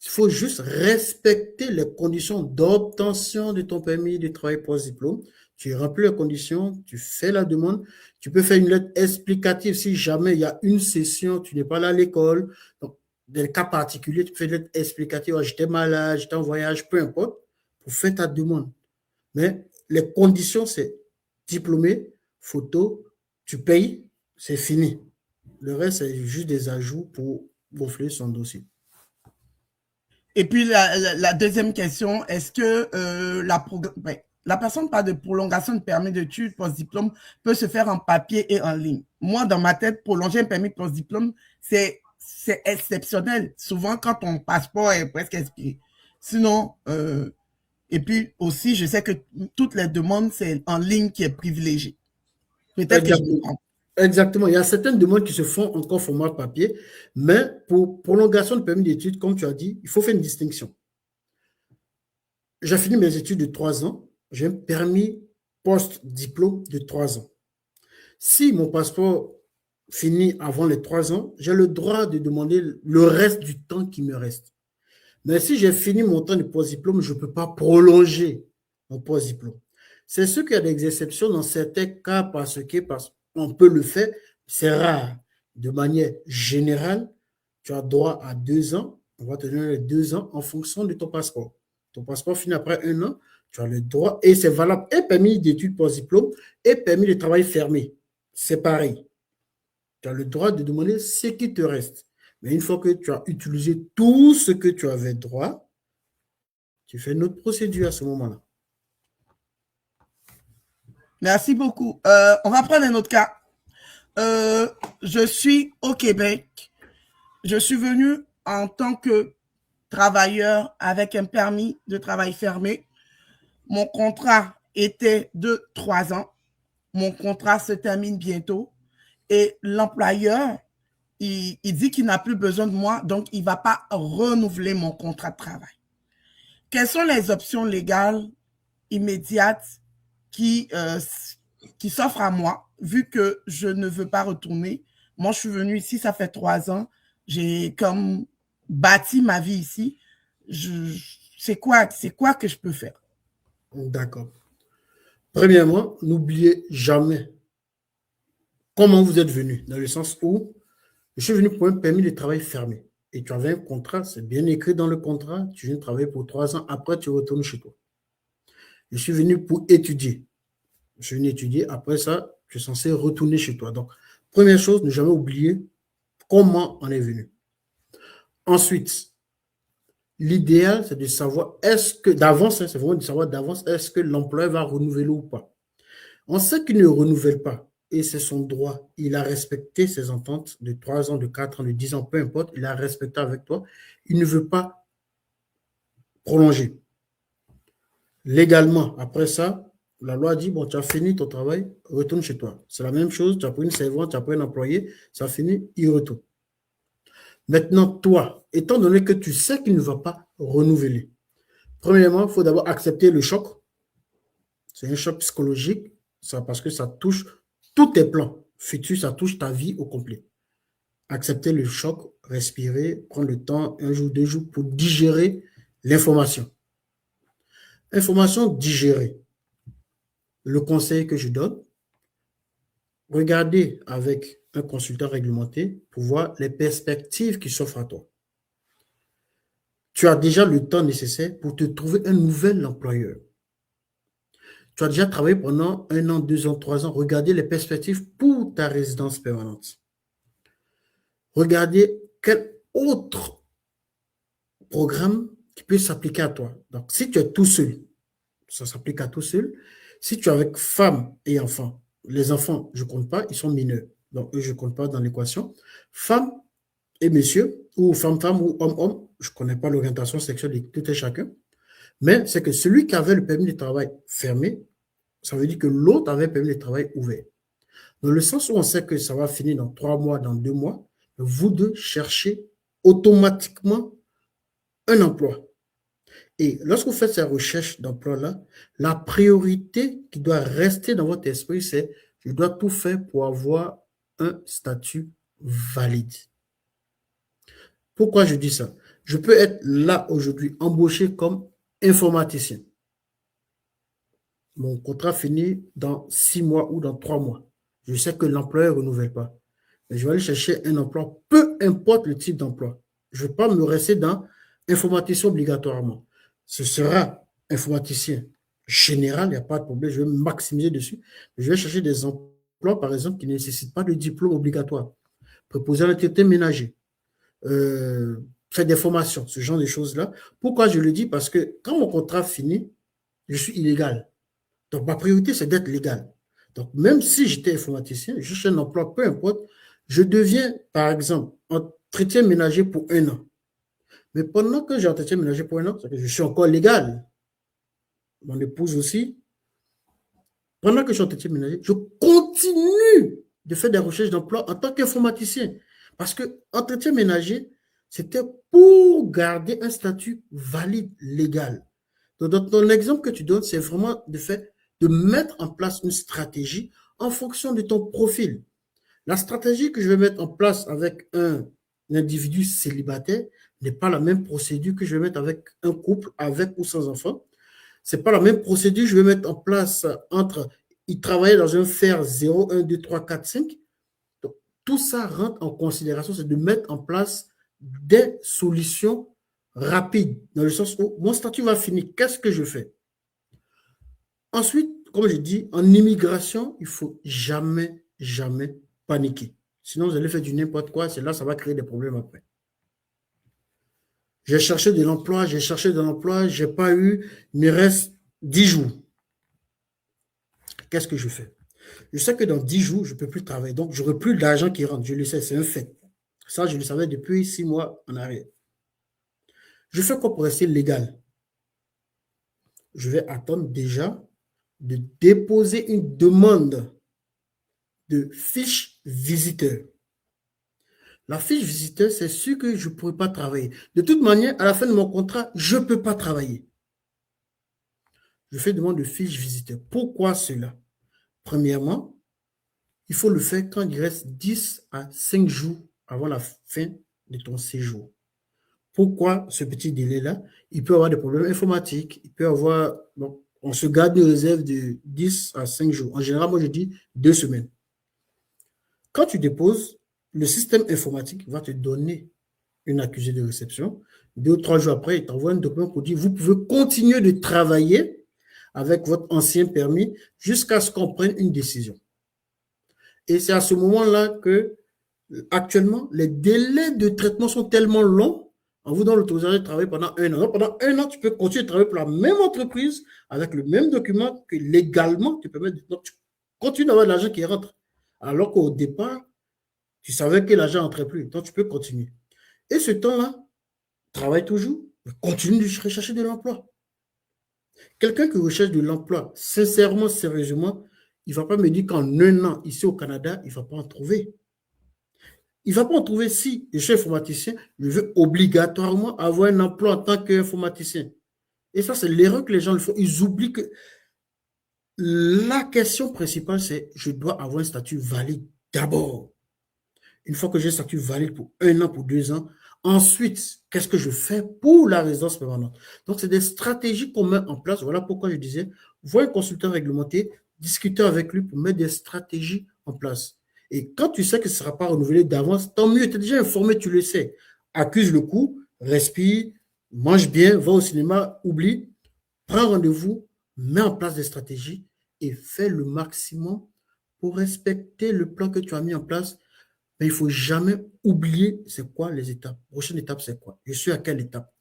Il faut juste respecter les conditions d'obtention de ton permis de travail post-diplôme. Tu remplis les conditions, tu fais la demande. Tu peux faire une lettre explicative si jamais il y a une session, tu n'es pas là à l'école. Donc, dans les cas particuliers, tu fais une lettre explicative. Oh, j'étais malade, j'étais en voyage, peu importe, pour faire ta demande. Mais les conditions, c'est diplômé, photo, tu payes, c'est fini. Le reste, c'est juste des ajouts pour gonfler son dossier. Et puis la deuxième question, est-ce que la personne parle de prolongation de permis d'études post-diplôme peut se faire en papier et en ligne. Moi, dans ma tête, prolonger un permis post-diplôme, c'est exceptionnel. Souvent, quand ton passeport est presque expiré. Sinon, et puis aussi, je sais que toutes les demandes, c'est en ligne qui est privilégié. Peut-être que je me Exactement. trompe. Exactement. Il y a certaines demandes qui se font encore format papier, mais pour prolongation de permis d'études, comme tu as dit, il faut faire une distinction. J'ai fini mes études de 3 ans, j'ai un permis post-diplôme de 3 ans. Si mon passeport finit avant les 3 ans, j'ai le droit de demander le reste du temps qui me reste. Mais si j'ai fini mon temps de post-diplôme, je ne peux pas prolonger mon post-diplôme. C'est sûr qu'il y a des exceptions dans certains cas parce qu'on peut le faire, c'est rare. De manière générale, tu as droit à 2 ans, on va te donner les 2 ans en fonction de ton passeport. Ton passeport finit après 1 an, tu as le droit, et c'est valable, et permis d'études post-diplôme, et permis de travail fermé. C'est pareil. Tu as le droit de demander ce qui te reste. Mais une fois que tu as utilisé tout ce que tu avais droit, tu fais une autre procédure à ce moment-là. Merci beaucoup. On va prendre un autre cas. Je suis au Québec. Je suis venu en tant que travailleur avec un permis de travail fermé. Mon contrat était de 3 ans. Mon contrat se termine bientôt. Et l'employeur, il dit qu'il n'a plus besoin de moi, donc il ne va pas renouveler mon contrat de travail. Quelles sont les options légales immédiates qui s'offrent à moi, vu que je ne veux pas retourner? Moi, je suis venue ici, ça fait 3 ans. J'ai comme bâti ma vie ici. C'est quoi que je peux faire? D'accord. Premièrement, n'oubliez jamais comment vous êtes venu, dans le sens où je suis venu pour un permis de travail fermé. Et tu avais un contrat, c'est bien écrit dans le contrat, tu viens de travailler pour 3 ans, après tu retournes chez toi. Je suis venu pour étudier. Je suis venu étudier, après ça, tu es censé retourner chez toi. Donc, première chose, ne jamais oublier comment on est venu. Ensuite, l'idéal, c'est de savoir, d'avance, c'est vraiment de savoir d'avance, est-ce que l'employeur va renouveler ou pas. On sait qu'il ne renouvelle pas, et c'est son droit. Il a respecté ses ententes de 3 ans, de 4 ans, de 10 ans, peu importe, il a respecté avec toi. Il ne veut pas prolonger. Légalement, après ça, la loi dit, bon, tu as fini ton travail, retourne chez toi. C'est la même chose, tu as pris une servante, tu as pris un employé, ça finit, il retourne. Maintenant, toi, étant donné que tu sais qu'il ne va pas renouveler, premièrement, il faut d'abord accepter le choc. C'est un choc psychologique, ça, parce que ça touche tous tes plans futurs, ça touche ta vie au complet. Accepter le choc, respirer, prendre le temps, 1 jour, 2 jours, pour digérer l'information. Information digérée. Le conseil que je donne, regardez avec un consultant réglementé pour voir les perspectives qui s'offrent à toi. Tu as déjà le temps nécessaire pour te trouver un nouvel employeur. Tu as déjà travaillé pendant 1 an, 2 ans, 3 ans. Regardez les perspectives pour ta résidence permanente. Regardez quel autre programme qui peut s'appliquer à toi. Donc, si tu es tout seul, ça s'applique à tout seul. Si tu es avec femme et enfant, les enfants, je ne compte pas, ils sont mineurs. Donc, eux, je ne compte pas dans l'équation. Femme et monsieur, ou femme-femme, ou homme-homme, je ne connais pas l'orientation sexuelle de tout et chacun. Mais c'est que celui qui avait le permis de travail fermé, ça veut dire que l'autre avait un permis de travail ouvert. Dans le sens où on sait que ça va finir dans 3 mois, dans 2 mois, vous deux cherchez automatiquement un emploi. Et lorsque vous faites ces recherches d'emploi-là, la priorité qui doit rester dans votre esprit, c'est je dois tout faire pour avoir un statut valide. Pourquoi je dis ça? Je peux être là aujourd'hui embauché comme informaticien. Mon contrat finit dans 6 mois ou dans 3 mois. Je sais que l'employeur ne renouvelle pas. Mais je vais aller chercher un emploi, peu importe le type d'emploi. Je ne vais pas me rester dans informaticien obligatoirement. Ce sera informaticien. général, il n'y a pas de problème, je vais maximiser dessus. Je vais chercher des emplois, par exemple, qui ne nécessitent pas de diplôme obligatoire. Préposé à l'entretien ménager, faire des formations, ce genre de choses-là. Pourquoi je le dis? Parce que quand mon contrat finit, je suis illégal. Donc, ma priorité, c'est d'être légal. Donc, même si j'étais informaticien, je cherche un emploi, peu importe, je deviens, par exemple, entretien ménager pour 1 an. Mais pendant que j'ai entretien ménager pour 1 an, c'est que je suis encore légal. Mon épouse aussi. Pendant que je suis entretien ménager, je continue de faire des recherches d'emploi en tant qu'informaticien. Parce que entretien ménager, c'était pour garder un statut valide, légal. Donc, dans ton exemple que tu donnes, c'est vraiment de mettre en place une stratégie en fonction de ton profil. La stratégie que je vais mettre en place avec un individu célibataire n'est pas la même procédure que je vais mettre avec un couple, avec ou sans enfant. Ce n'est pas la même procédure que je vais mettre en place entre il travaillait dans un fer 0, 1, 2, 3, 4, 5. Donc, tout ça rentre en considération, c'est de mettre en place des solutions rapides, dans le sens où mon statut va finir, qu'est-ce que je fais? Ensuite, comme je dis, en immigration, il ne faut jamais, jamais paniquer. Sinon, vous allez faire du n'importe quoi, c'est là, ça va créer des problèmes après. J'ai cherché de l'emploi, je n'ai pas eu, il me reste 10 jours. Qu'est-ce que je fais? Je sais que dans 10 jours, je ne peux plus travailler, donc je n'aurai plus d'argent qui rentre, je le sais, c'est un fait. Ça, je le savais depuis 6 mois en arrière. Je fais quoi pour rester légal? Je vais attendre déjà de déposer une demande de fiche visiteur. La fiche visiteur, c'est sûr que je ne pourrai pas travailler. De toute manière, à la fin de mon contrat, je ne peux pas travailler. Je fais demande de fiche visiteur. Pourquoi cela? Premièrement, il faut le faire quand il reste 10 à 5 jours avant la fin de ton séjour. Pourquoi ce petit délai-là? Il peut y avoir des problèmes informatiques, il peut y avoir... Donc, on se garde une réserve de 10 à 5 jours. En général, moi, je dis 2 semaines. Quand tu déposes, le système informatique va te donner une accusée de réception. 2 ou 3 jours après, il t'envoie un document pour dire vous pouvez continuer de travailler avec votre ancien permis jusqu'à ce qu'on prenne une décision. Et c'est à ce moment-là que, actuellement, les délais de traitement sont tellement longs, on vous donne l'autorisation de travailler pendant 1 an. Donc, pendant 1 an, tu peux continuer de travailler pour la même entreprise avec le même document que légalement tu peux mettre. Donc, tu continues d'avoir de l'argent qui rentre. Alors qu'au départ, tu savais que l'argent n'entrait plus. Donc, tu peux continuer. Et ce temps-là, travaille toujours, mais continue de rechercher de l'emploi. Quelqu'un qui recherche de l'emploi, sincèrement, sérieusement, il ne va pas me dire qu'en 1 an, ici au Canada, il ne va pas en trouver. Il ne va pas en trouver si je suis informaticien, je veux obligatoirement avoir un emploi en tant qu'informaticien. Et ça, c'est l'erreur que les gens le font. Ils oublient que la question principale, c'est je dois avoir un statut valide d'abord. Une fois que j'ai un statut valide pour 1 an, pour 2 ans, ensuite, qu'est-ce que je fais pour la résidence permanente? Donc, c'est des stratégies qu'on met en place. Voilà pourquoi je disais, voir un consultant réglementé, discuter avec lui pour mettre des stratégies en place. Et quand tu sais que ce ne sera pas renouvelé d'avance, tant mieux, tu es déjà informé, tu le sais. Accuse le coup, respire, mange bien, va au cinéma, oublie, prends rendez-vous, mets en place des stratégies et fais le maximum pour respecter le plan que tu as mis en place. Mais il ne faut jamais oublier c'est quoi les étapes. Prochaine étape, c'est quoi? Je suis à quelle étape?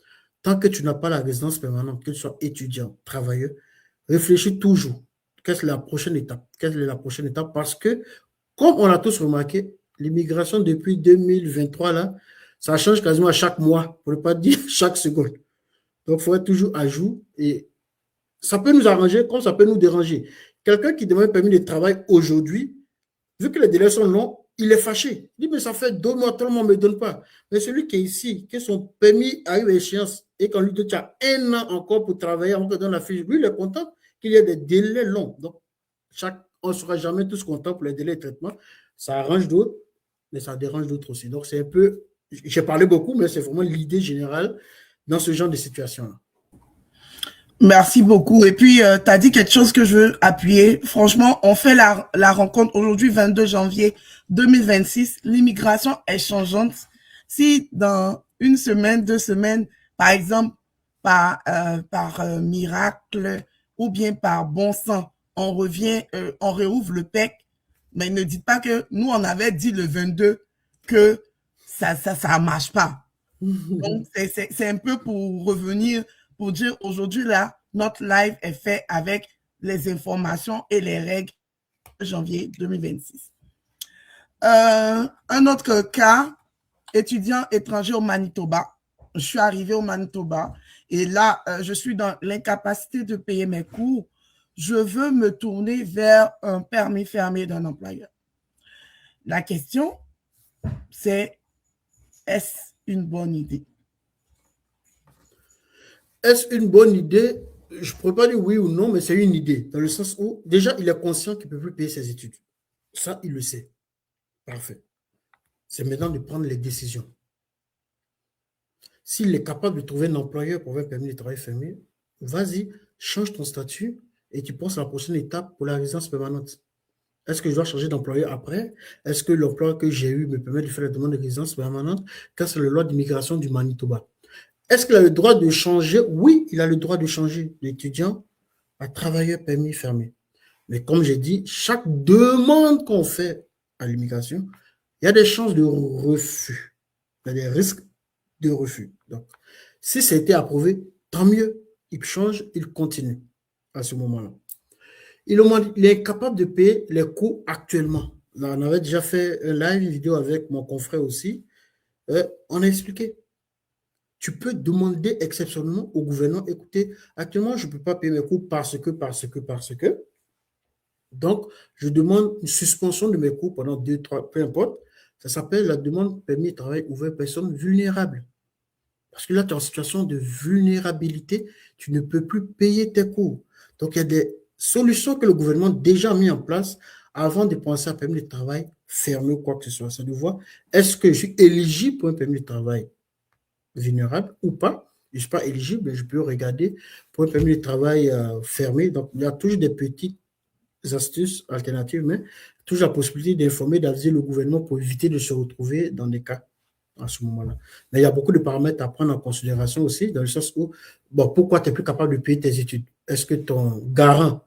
Tant que tu n'as pas la résidence permanente, que tu sois étudiant, travailleur, réfléchis toujours. Qu'est-ce que la prochaine étape? Quelle est la prochaine étape? Parce que, comme on l'a tous remarqué, l'immigration depuis 2023, là, ça change quasiment à chaque mois, pour ne pas dire chaque seconde. Donc, il faut être toujours à jour et ça peut nous arranger comme ça peut nous déranger. Quelqu'un qui demande un permis de travail aujourd'hui, vu que les délais sont longs, il est fâché. Il dit, mais ça fait 2 mois, tout le monde ne me donne pas. Mais celui qui est ici, que son permis a eu échéance et qu'on lui dit, tu as 1 an encore pour travailler avant que donne la fiche, lui, il est content qu'il y ait des délais longs. Donc, on ne sera jamais tous contents pour les délais de traitement. Ça arrange d'autres, mais ça dérange d'autres aussi. Donc, c'est un peu, j'ai parlé beaucoup, mais c'est vraiment l'idée générale dans ce genre de situation-là. Merci beaucoup. Et puis, tu as dit quelque chose que je veux appuyer. Franchement, on fait la rencontre aujourd'hui, 22 janvier 2026. L'immigration est changeante. Si dans 1 semaine, 2 semaines, par exemple, par miracle ou bien par bon sens, on revient, on réouvre le PEC, mais ne dites pas que nous, on avait dit le 22 que ça marche pas. Donc, c'est un peu pour revenir, pour dire aujourd'hui, là, notre live est fait avec les informations et les règles de janvier 2026. Un autre cas, étudiant étranger au Manitoba. Je suis arrivée au Manitoba et là, je suis dans l'incapacité de payer mes cours. Je veux me tourner vers un permis fermé d'un employeur. La question, c'est est-ce une bonne idée? Est-ce une bonne idée? Je ne pourrais pas dire oui ou non, mais c'est une idée, dans le sens où, déjà, il est conscient qu'il ne peut plus payer ses études. Ça, il le sait. Parfait. C'est maintenant de prendre les décisions. S'il est capable de trouver un employeur pour avoir un permis de travail fermé, vas-y, change ton statut et tu passes à la prochaine étape pour la résidence permanente. Est-ce que je dois changer d'employeur après? Est-ce que l'emploi que j'ai eu me permet de faire la demande de résidence permanente? Car c'est la loi d'immigration du Manitoba. Est-ce qu'il a le droit de changer? Oui, il a le droit de changer d'étudiant à travailleur permis fermé. Mais comme j'ai dit, chaque demande qu'on fait à l'immigration, il y a des chances de refus. Il y a des risques de refus. Donc, si ça a été approuvé, tant mieux. Il change, il continue à ce moment-là. Il est incapable de payer les coûts actuellement. Là, on avait déjà fait un live, une vidéo avec mon confrère aussi. On a expliqué. Tu peux demander exceptionnellement au gouvernement, écoutez, actuellement, je ne peux pas payer mes coûts parce que. Donc, je demande une suspension de mes coûts pendant 2, 3, peu importe. Ça s'appelle la demande permis de travail ouvert personnes vulnérables. Parce que là, tu es en situation de vulnérabilité, tu ne peux plus payer tes coûts. Donc, il y a des solutions que le gouvernement a déjà mis en place avant de penser à un permis de travail fermé ou quoi que ce soit. Ça nous voit, est-ce que je suis éligible pour un permis de travail vulnérable ou pas? Je ne suis pas éligible, mais je peux regarder pour un permis de travail fermé. Donc, il y a toujours des petites astuces alternatives, mais toujours la possibilité d'informer, d'aviser le gouvernement pour éviter de se retrouver dans des cas à ce moment-là. Mais il y a beaucoup de paramètres à prendre en considération aussi, dans le sens où, bon, pourquoi tu n'es plus capable de payer tes études? Est-ce que ton garant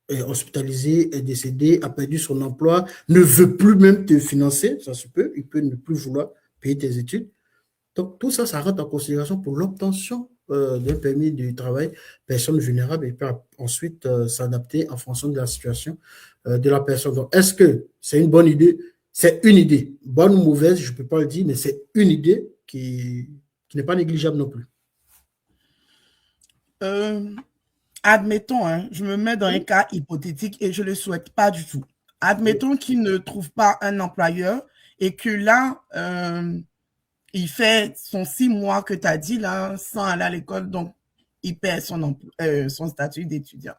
est hospitalisé, est décédé, a perdu son emploi, ne veut plus même te financer? Ça se peut, il peut ne plus vouloir payer tes études. Donc, tout ça, ça rentre en considération pour l'obtention d'un permis de travail personne vulnérable et peut ensuite s'adapter en fonction de la situation de la personne. Donc, est-ce que c'est une bonne idée? C'est une idée. Bonne ou mauvaise, je ne peux pas le dire, mais c'est une idée qui n'est pas négligeable non plus. Admettons, hein, je me mets dans un cas hypothétique et je ne le souhaite pas du tout. Admettons qu'il ne trouve pas un employeur et que là, il fait son 6 mois que tu as dit, là, sans aller à l'école, donc il perd son statut d'étudiant.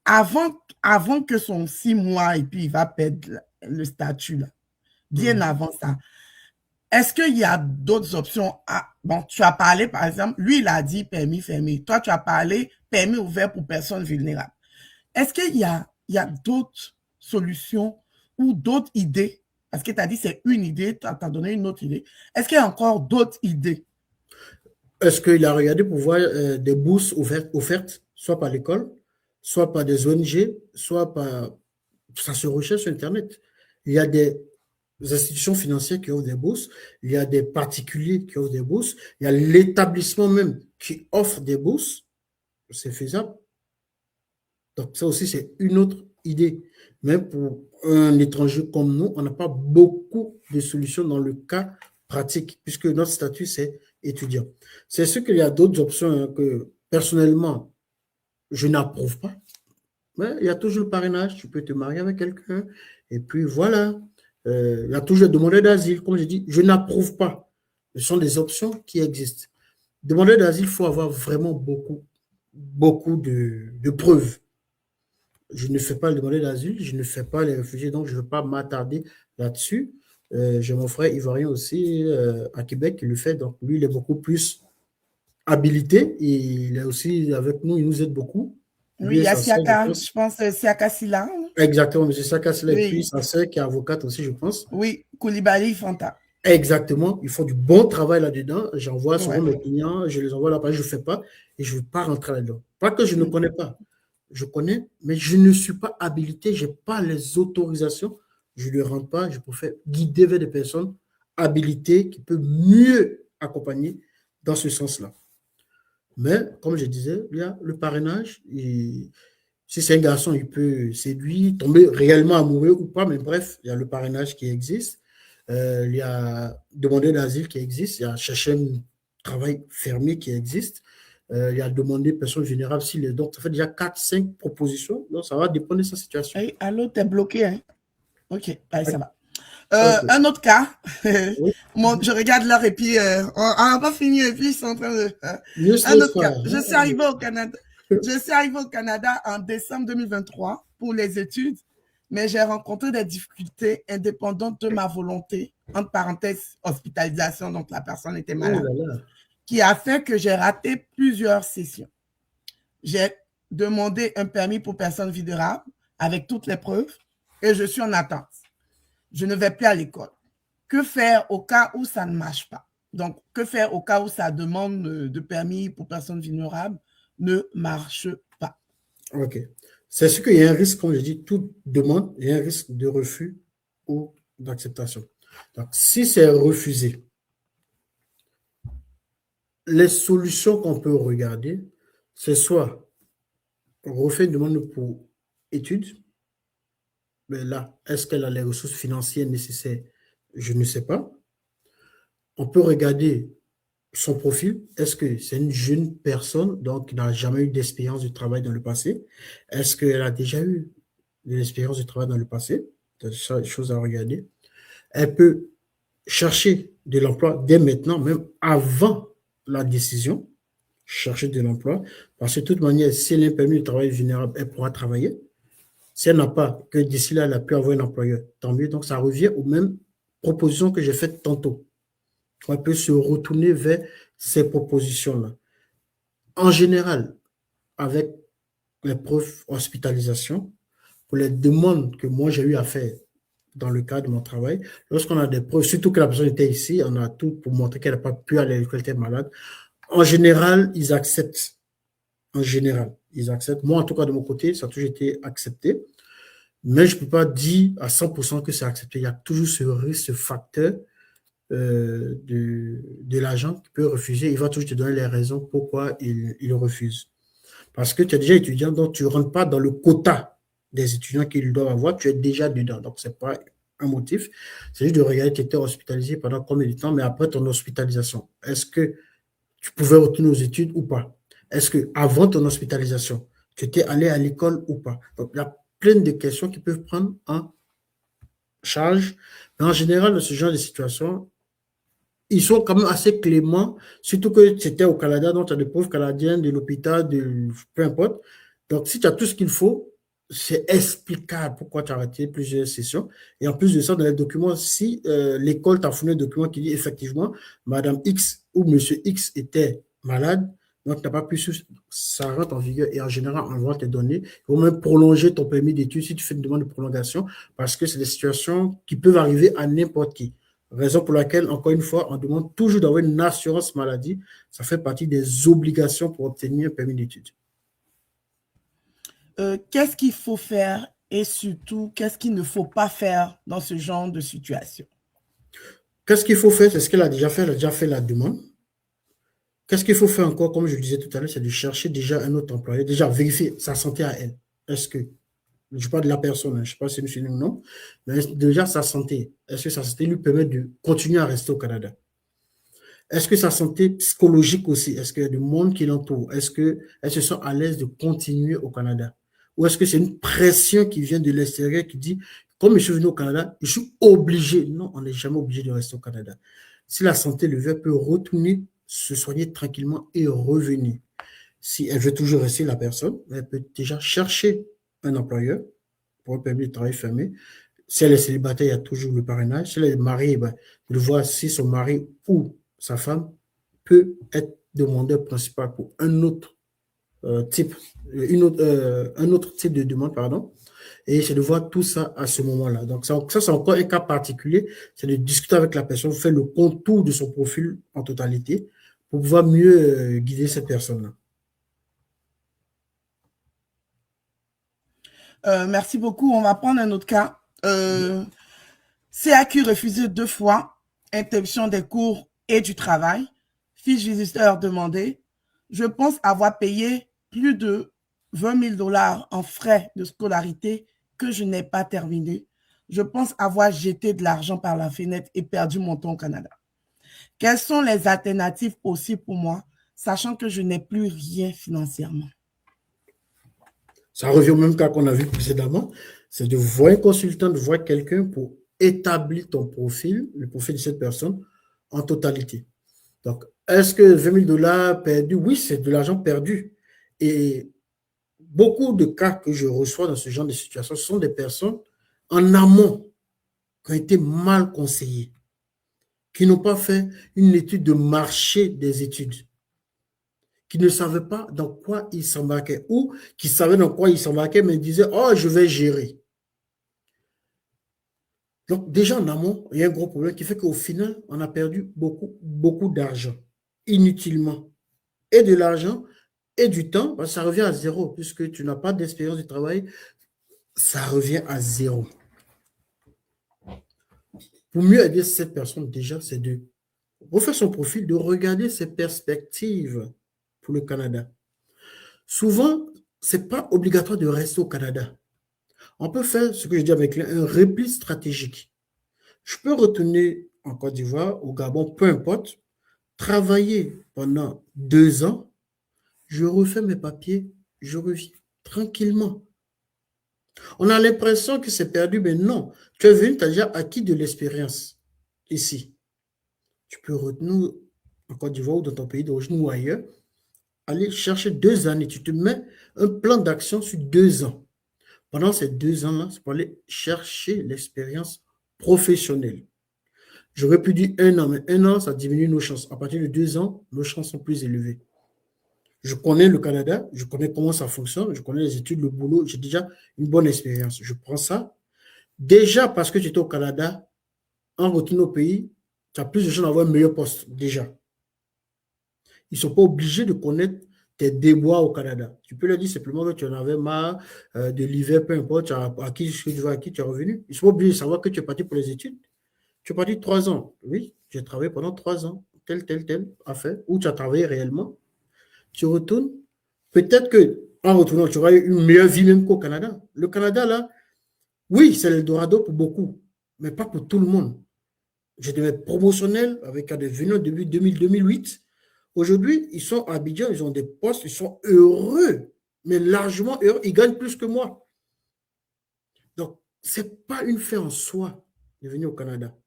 Avant que son 6 mois et puis il va perdre le statut, là, bien avant ça, est-ce qu'il y a d'autres options? Bon, tu as parlé, par exemple, lui, il a dit permis fermé. Toi, tu as parlé permis ouvert pour personnes vulnérables. Est-ce qu'il y a d'autres solutions ou d'autres idées? Parce que tu as dit c'est une idée, tu as donné une autre idée. Est-ce qu'il y a encore d'autres idées? Est-ce qu'il a regardé pour voir des bourses offertes, soit par l'école, soit par des ONG, soit par... Ça se recherche sur Internet. Il y a des institutions financières qui offrent des bourses, il y a des particuliers qui offrent des bourses, il y a l'établissement même qui offre des bourses. C'est faisable. Donc, ça aussi, c'est une autre idée. Mais pour un étranger comme nous, on n'a pas beaucoup de solutions dans le cas pratique, puisque notre statut, c'est étudiant. C'est sûr qu'il y a d'autres options que, personnellement, je n'approuve pas. Mais il y a toujours le parrainage. Tu peux te marier avec quelqu'un. Et puis, voilà. Il y a toujours le demandeur d'asile. Comme je dis, je n'approuve pas. Ce sont des options qui existent. Demandeur d'asile, il faut avoir vraiment beaucoup de preuves. Je ne fais pas le demandeur d'asile, je ne fais pas les réfugiés, donc je ne veux pas m'attarder là-dessus. J'ai mon frère ivoirien aussi à Québec qui le fait, donc lui, il est beaucoup plus habilité. Et il est aussi avec nous, il nous aide beaucoup. Oui, il y a Siaka, je pense, Siaka Silla. Exactement, M. Siaka Silla, oui. Et puis sa sœur qui est avocate aussi, je pense. Oui, Koulibaly Fanta. Exactement, ils font du bon travail là-dedans. J'envoie souvent Ouais. mes clients, je les envoie là-bas, je ne fais pas et je ne veux pas rentrer là-dedans. Pas que je ne connais pas, je connais, mais je ne suis pas habilité, je n'ai pas les autorisations, je ne rentre pas, je préfère guider vers des personnes habilitées qui peuvent mieux accompagner dans ce sens-là. Mais comme je disais, il y a le parrainage. Et si c'est un garçon, il peut séduire, tomber réellement amoureux ou pas, mais bref, il y a le parrainage qui existe. Il y a demander d'asile qui existe, il y a chercher un travail fermé qui existe, il y a demander personne vulnérable s'il est. Donc, ça fait déjà 4, 5 propositions. Donc, ça va dépendre de sa situation. Hey, allô, t'es bloqué, hein? OK, allez, ça va. Ok. Un autre cas. Oui. Je regarde l'heure et puis on n'a pas fini et puis ils sont en train de... un Newsletter. autre cas. Je suis arrivée au Canada. Je suis arrivée au Canada en décembre 2023 pour les études, mais j'ai rencontré des difficultés indépendantes de ma volonté, entre parenthèses, hospitalisation, donc la personne était Oh malade, là là. qui a fait que j'ai raté plusieurs sessions. J'ai demandé un permis pour personnes vulnérables avec toutes les preuves et je suis en attente. Je ne vais plus à l'école. Que faire au cas où ça ne marche pas? Donc, que faire au cas où sa demande de permis pour personnes vulnérables ne marche pas? Ok. C'est sûr qu'il y a un risque, comme je dis, toute demande, il y a un risque de refus ou d'acceptation. Donc, si c'est refusé, les solutions qu'on peut regarder, c'est soit on refait une demande pour études, mais là, est-ce qu'elle a les ressources financières nécessaires? Je ne sais pas. On peut regarder son profil. Est-ce que c'est une jeune personne, donc qui n'a jamais eu d'expérience de travail dans le passé? Est-ce qu'elle a déjà eu de l'expérience de travail dans le passé? C'est des choses à regarder. Elle peut chercher de l'emploi dès maintenant, même avant la décision, chercher de l'emploi, parce que de toute manière, si elle a un permis de travail vulnérable, elle pourra travailler. Si elle n'a pas, que d'ici là, elle a pu avoir un employeur, tant mieux. Donc, ça revient aux mêmes propositions que j'ai faites tantôt. On peut se retourner vers ces propositions-là. En général, avec les preuves hospitalisation, pour les demandes que moi j'ai eu à faire dans le cadre de mon travail, lorsqu'on a des preuves, surtout que la personne était ici, on a tout pour montrer qu'elle n'a pas pu aller à l'école, qu'elle était malade. En général, ils acceptent. En général, ils acceptent. Moi, en tout cas, de mon côté, ça a toujours été accepté. Mais je ne peux pas dire à 100% que c'est accepté. Il y a toujours ce risque, ce facteur de l'agent qui peut refuser. Il va toujours te donner les raisons pourquoi il refuse. Parce que tu es déjà étudiant, donc tu ne rentres pas dans le quota des étudiants qu'ils doivent avoir, tu es déjà dedans. Donc, ce n'est pas un motif. C'est juste de regarder, tu étais hospitalisé pendant combien de temps, mais après ton hospitalisation, est-ce que tu pouvais retourner aux études ou pas? Est-ce que avant ton hospitalisation, tu étais allé à l'école ou pas? Donc, il y a plein de questions qui peuvent prendre en charge. Mais en général, dans ce genre de situation, ils sont quand même assez cléments, surtout que c'était au Canada, donc tu as des preuves canadiennes, de l'hôpital, de peu importe. Donc, si tu as tout ce qu'il faut, c'est explicable pourquoi tu as arrêté plusieurs sessions. Et en plus de ça, dans les documents, si l'école t'a fourni un document qui dit effectivement, Madame X ou Monsieur X était malade, donc tu n'as pas pu, ça rentre en vigueur. Et en général, on va te donner, ils vont même prolonger ton permis d'études si tu fais une demande de prolongation, parce que c'est des situations qui peuvent arriver à n'importe qui. Raison pour laquelle, encore une fois, on demande toujours d'avoir une assurance maladie. Ça fait partie des obligations pour obtenir un permis d'études. Qu'est-ce qu'il faut faire et surtout, qu'est-ce qu'il ne faut pas faire dans ce genre de situation? Qu'est-ce qu'il faut faire? C'est ce qu'elle a déjà fait. Elle a déjà fait la demande. Qu'est-ce qu'il faut faire encore, comme je le disais tout à l'heure, c'est de chercher déjà un autre employé, déjà vérifier sa santé à elle. Est-ce que, je ne sais pas de la personne, hein, je ne sais pas si c'est monsieur ou non, mais déjà sa santé, est-ce que sa santé lui permet de continuer à rester au Canada? Est-ce que sa santé psychologique aussi, est-ce qu'il y a du monde qui l'entoure? Est-ce qu'elle se sent à l'aise de continuer au Canada? Ou est-ce que c'est une pression qui vient de l'extérieur qui dit, comme je suis venu au Canada, je suis obligé. Non, on n'est jamais obligé de rester au Canada. Si la santé le veut, elle peut retourner, se soigner tranquillement et revenir. Si elle veut toujours rester la personne, elle peut déjà chercher un employeur pour un permis de travail fermé. Si elle est célibataire, il y a toujours le parrainage. Si elle est mariée, ben, il voit si son mari ou sa femme peut être demandeur principal pour un autre type, un autre type de demande, pardon. Et c'est de voir tout ça à ce moment-là. Donc, ça c'est encore un cas particulier. C'est de discuter avec la personne, faire le contour de son profil en totalité pour pouvoir mieux guider cette personne-là. Merci beaucoup. On va prendre un autre cas. CAQ refusé 2 fois, interruption des cours et du travail. Fiche visiteur demandée. Je pense avoir payé plus de 20 000 $ en frais de scolarité que je n'ai pas terminé. Je pense avoir jeté de l'argent par la fenêtre et perdu mon temps au Canada. Quelles sont les alternatives possibles pour moi, sachant que je n'ai plus rien financièrement? Ça revient au même cas qu'on a vu précédemment. C'est de voir un consultant, de voir quelqu'un pour établir ton profil, le profil de cette personne en totalité. Donc, est-ce que 20 000 $ perdus? Oui, c'est de l'argent perdu. Et beaucoup de cas que je reçois dans ce genre de situation, ce sont des personnes en amont qui ont été mal conseillées, qui n'ont pas fait une étude de marché des études, qui ne savaient pas dans quoi ils s'embarquaient, ou qui savaient dans quoi ils s'embarquaient, mais disaient, oh, je vais gérer. Donc, déjà en amont, il y a un gros problème qui fait qu'au final, on a perdu beaucoup d'argent, inutilement. Et de l'argent et du temps, ça revient à zéro, puisque tu n'as pas d'expérience du travail, ça revient à zéro. Pour mieux aider cette personne, déjà, c'est de refaire son profil, de regarder ses perspectives pour le Canada. Souvent, ce n'est pas obligatoire de rester au Canada. On peut faire ce que je dis avec un repli stratégique. Je peux retourner en Côte d'Ivoire, au Gabon, peu importe, travailler pendant 2 ans, je refais mes papiers, je reviens tranquillement. On a l'impression que c'est perdu, mais non. Tu es venu, tu as déjà acquis de l'expérience ici. Tu peux retenir en Côte d'Ivoire ou dans ton pays d'origine ou ailleurs, aller chercher 2 années. Tu te mets un plan d'action sur 2 ans. Pendant ces 2 ans-là, c'est pour aller chercher l'expérience professionnelle. J'aurais pu dire 1 an, mais 1 an, ça diminue nos chances. À partir de 2 ans, nos chances sont plus élevées. Je connais le Canada, je connais comment ça fonctionne, je connais les études, le boulot, j'ai déjà une bonne expérience. Je prends ça. Déjà, parce que tu es au Canada, en retournant au pays, tu as plus de chances d'avoir un meilleur poste, déjà. Ils ne sont pas obligés de connaître tes déboires au Canada. Tu peux leur dire simplement que tu en avais marre de l'hiver, peu importe, tu as acquis ce que tu veux acquis, tu es revenu. Ils ne sont pas obligés de savoir que tu es parti pour les études. Tu es parti 3 ans. Oui, j'ai travaillé pendant 3 ans, tel affaire, où tu as travaillé réellement. Tu retournes. Peut-être qu'en retournant, tu auras eu une meilleure vie même qu'au Canada. Le Canada, là, oui, c'est l'Eldorado pour beaucoup, mais pas pour tout le monde. J'ai des promotionnels avec des venus depuis 2000-2008. Aujourd'hui, ils sont à Abidjan, ils ont des postes, ils sont heureux, mais largement heureux. Ils gagnent plus que moi. Donc, ce n'est pas une fin en soi de venir au Canada.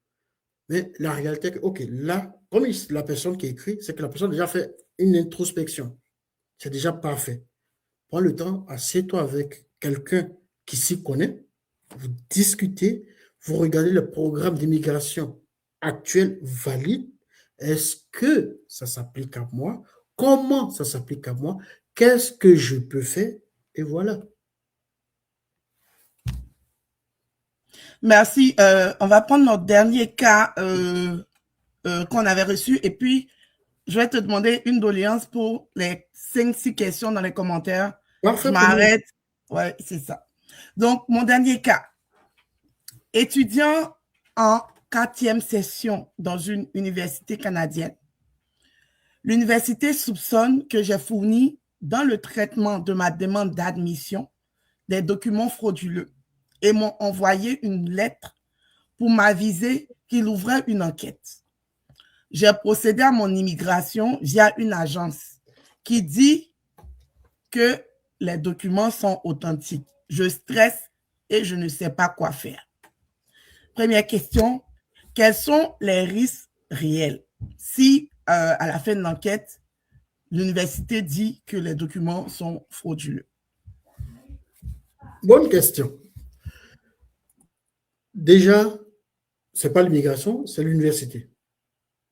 Mais la réalité est que, OK, là, comme la personne qui écrit, c'est que la personne a déjà fait une introspection. C'est déjà parfait. Prends le temps, assieds-toi avec quelqu'un qui s'y connaît, vous discutez, vous regardez le programme d'immigration actuel valide. Est-ce que ça s'applique à moi? Comment ça s'applique à moi? Qu'est-ce que je peux faire? Et voilà. Merci. On va prendre notre dernier cas qu'on avait reçu et puis je vais te demander une doléance pour les 5-6 questions dans les commentaires. Je Parfait pour moi. m'arrête. Ouais, c'est ça. Donc, mon dernier cas. Étudiant en 4e session dans une université canadienne. L'université soupçonne que j'ai fourni dans le traitement de ma demande d'admission des documents frauduleux et m'ont envoyé une lettre pour m'aviser qu'il ouvrait une enquête. J'ai procédé à mon immigration via une agence qui dit que les documents sont authentiques. Je stresse et je ne sais pas quoi faire. Première question, quels sont les risques réels si, à la fin de l'enquête, l'université dit que les documents sont frauduleux? Bonne question. Déjà, ce n'est pas l'immigration, c'est l'université.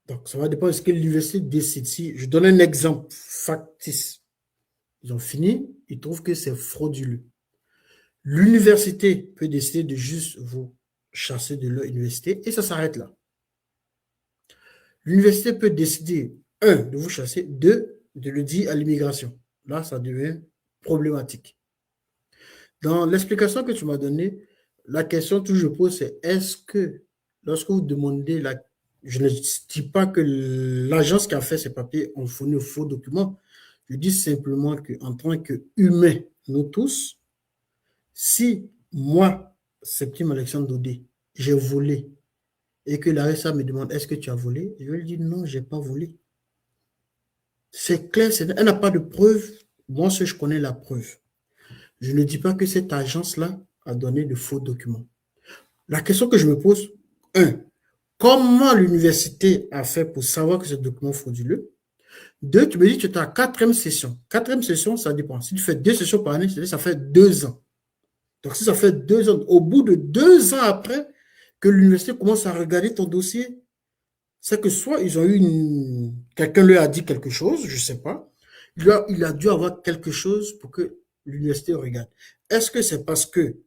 Donc, ça va dépendre de ce que l'université décide. Si je donne un exemple factice, ils ont fini, ils trouvent que c'est frauduleux. L'université peut décider de juste vous chasser de leur université et ça s'arrête là. L'université peut décider, un, de vous chasser, deux, de le dire à l'immigration. Là, ça devient problématique. Dans l'explication que tu m'as donnée, la question que je pose, c'est est-ce que lorsque vous demandez, je ne dis pas que l'agence qui a fait ces papiers ont fourni de faux documents, je dis simplement qu'en tant qu'humains, nous tous, si moi, Septime Alexandre Dodé, j'ai volé et que la RSA me demande est-ce que tu as volé, je lui dis non, je n'ai pas volé. C'est clair, elle n'a pas de preuve. Moi, si je connais la preuve, je ne dis pas que cette agence-là a donné de faux documents. La question que je me pose, un, comment l'université a fait pour savoir que ce document est frauduleux? Deux, tu me dis que tu es à quatrième session. Quatrième session, ça dépend. Si tu fais 2 sessions par année, ça fait 2 ans. Donc, si ça fait 2 ans, au bout de 2 ans après que l'université commence à regarder ton dossier, c'est que soit ils ont eu quelqu'un leur a dit quelque chose, je ne sais pas. Il a dû avoir quelque chose pour que l'université regarde. Est-ce que c'est parce que,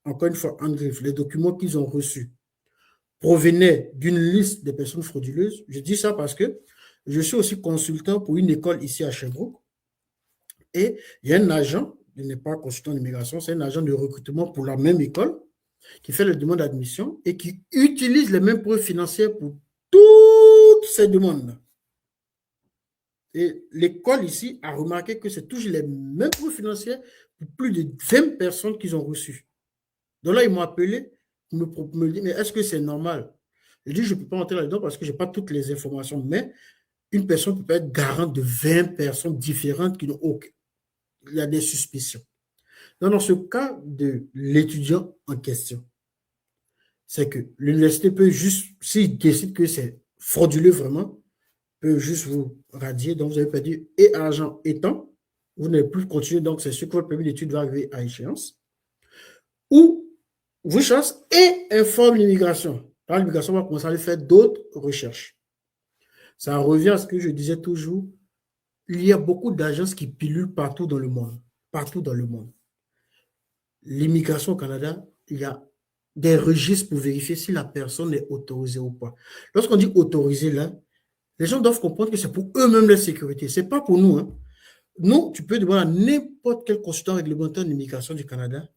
encore une fois, en griffe, les documents qu'ils ont reçus provenaient d'une liste de personnes frauduleuses? Je dis ça parce que je suis aussi consultant pour une école ici à Sherbrooke et il y a un agent, il n'est pas consultant d'immigration, c'est un agent de recrutement pour la même école qui fait les demandes d'admission et qui utilise les mêmes preuves financières pour toutes ces demandes. Et l'école ici a remarqué que c'est toujours les mêmes preuves financières pour plus de 20 personnes qu'ils ont reçues. Donc là, ils m'ont appelé pour me dire, mais est-ce que c'est normal? Je dis, je ne peux pas entrer là-dedans parce que je n'ai pas toutes les informations, mais une personne peut être garante de 20 personnes différentes qui n'ont aucun. Il y a des suspicions. Donc, dans ce cas de l'étudiant en question, c'est que l'université peut juste, s'il décide que c'est frauduleux vraiment, peut juste vous radier, donc vous avez perdu et argent et temps, vous n'allez plus continuer, donc c'est sûr que votre permis d'études va arriver à échéance, ou vous chasse et informe l'immigration. Là, l'immigration va commencer à aller faire d'autres recherches. Ça revient à ce que je disais toujours, il y a beaucoup d'agences qui pilulent partout dans le monde, partout dans le monde. L'immigration au Canada, il y a des registres pour vérifier si la personne est autorisée ou pas. Lorsqu'on dit autorisé là, les gens doivent comprendre que c'est pour eux-mêmes la sécurité. Ce n'est pas pour nous. Hein. Nous, tu peux demander à n'importe quel consultant réglementaire d'immigration du Canada,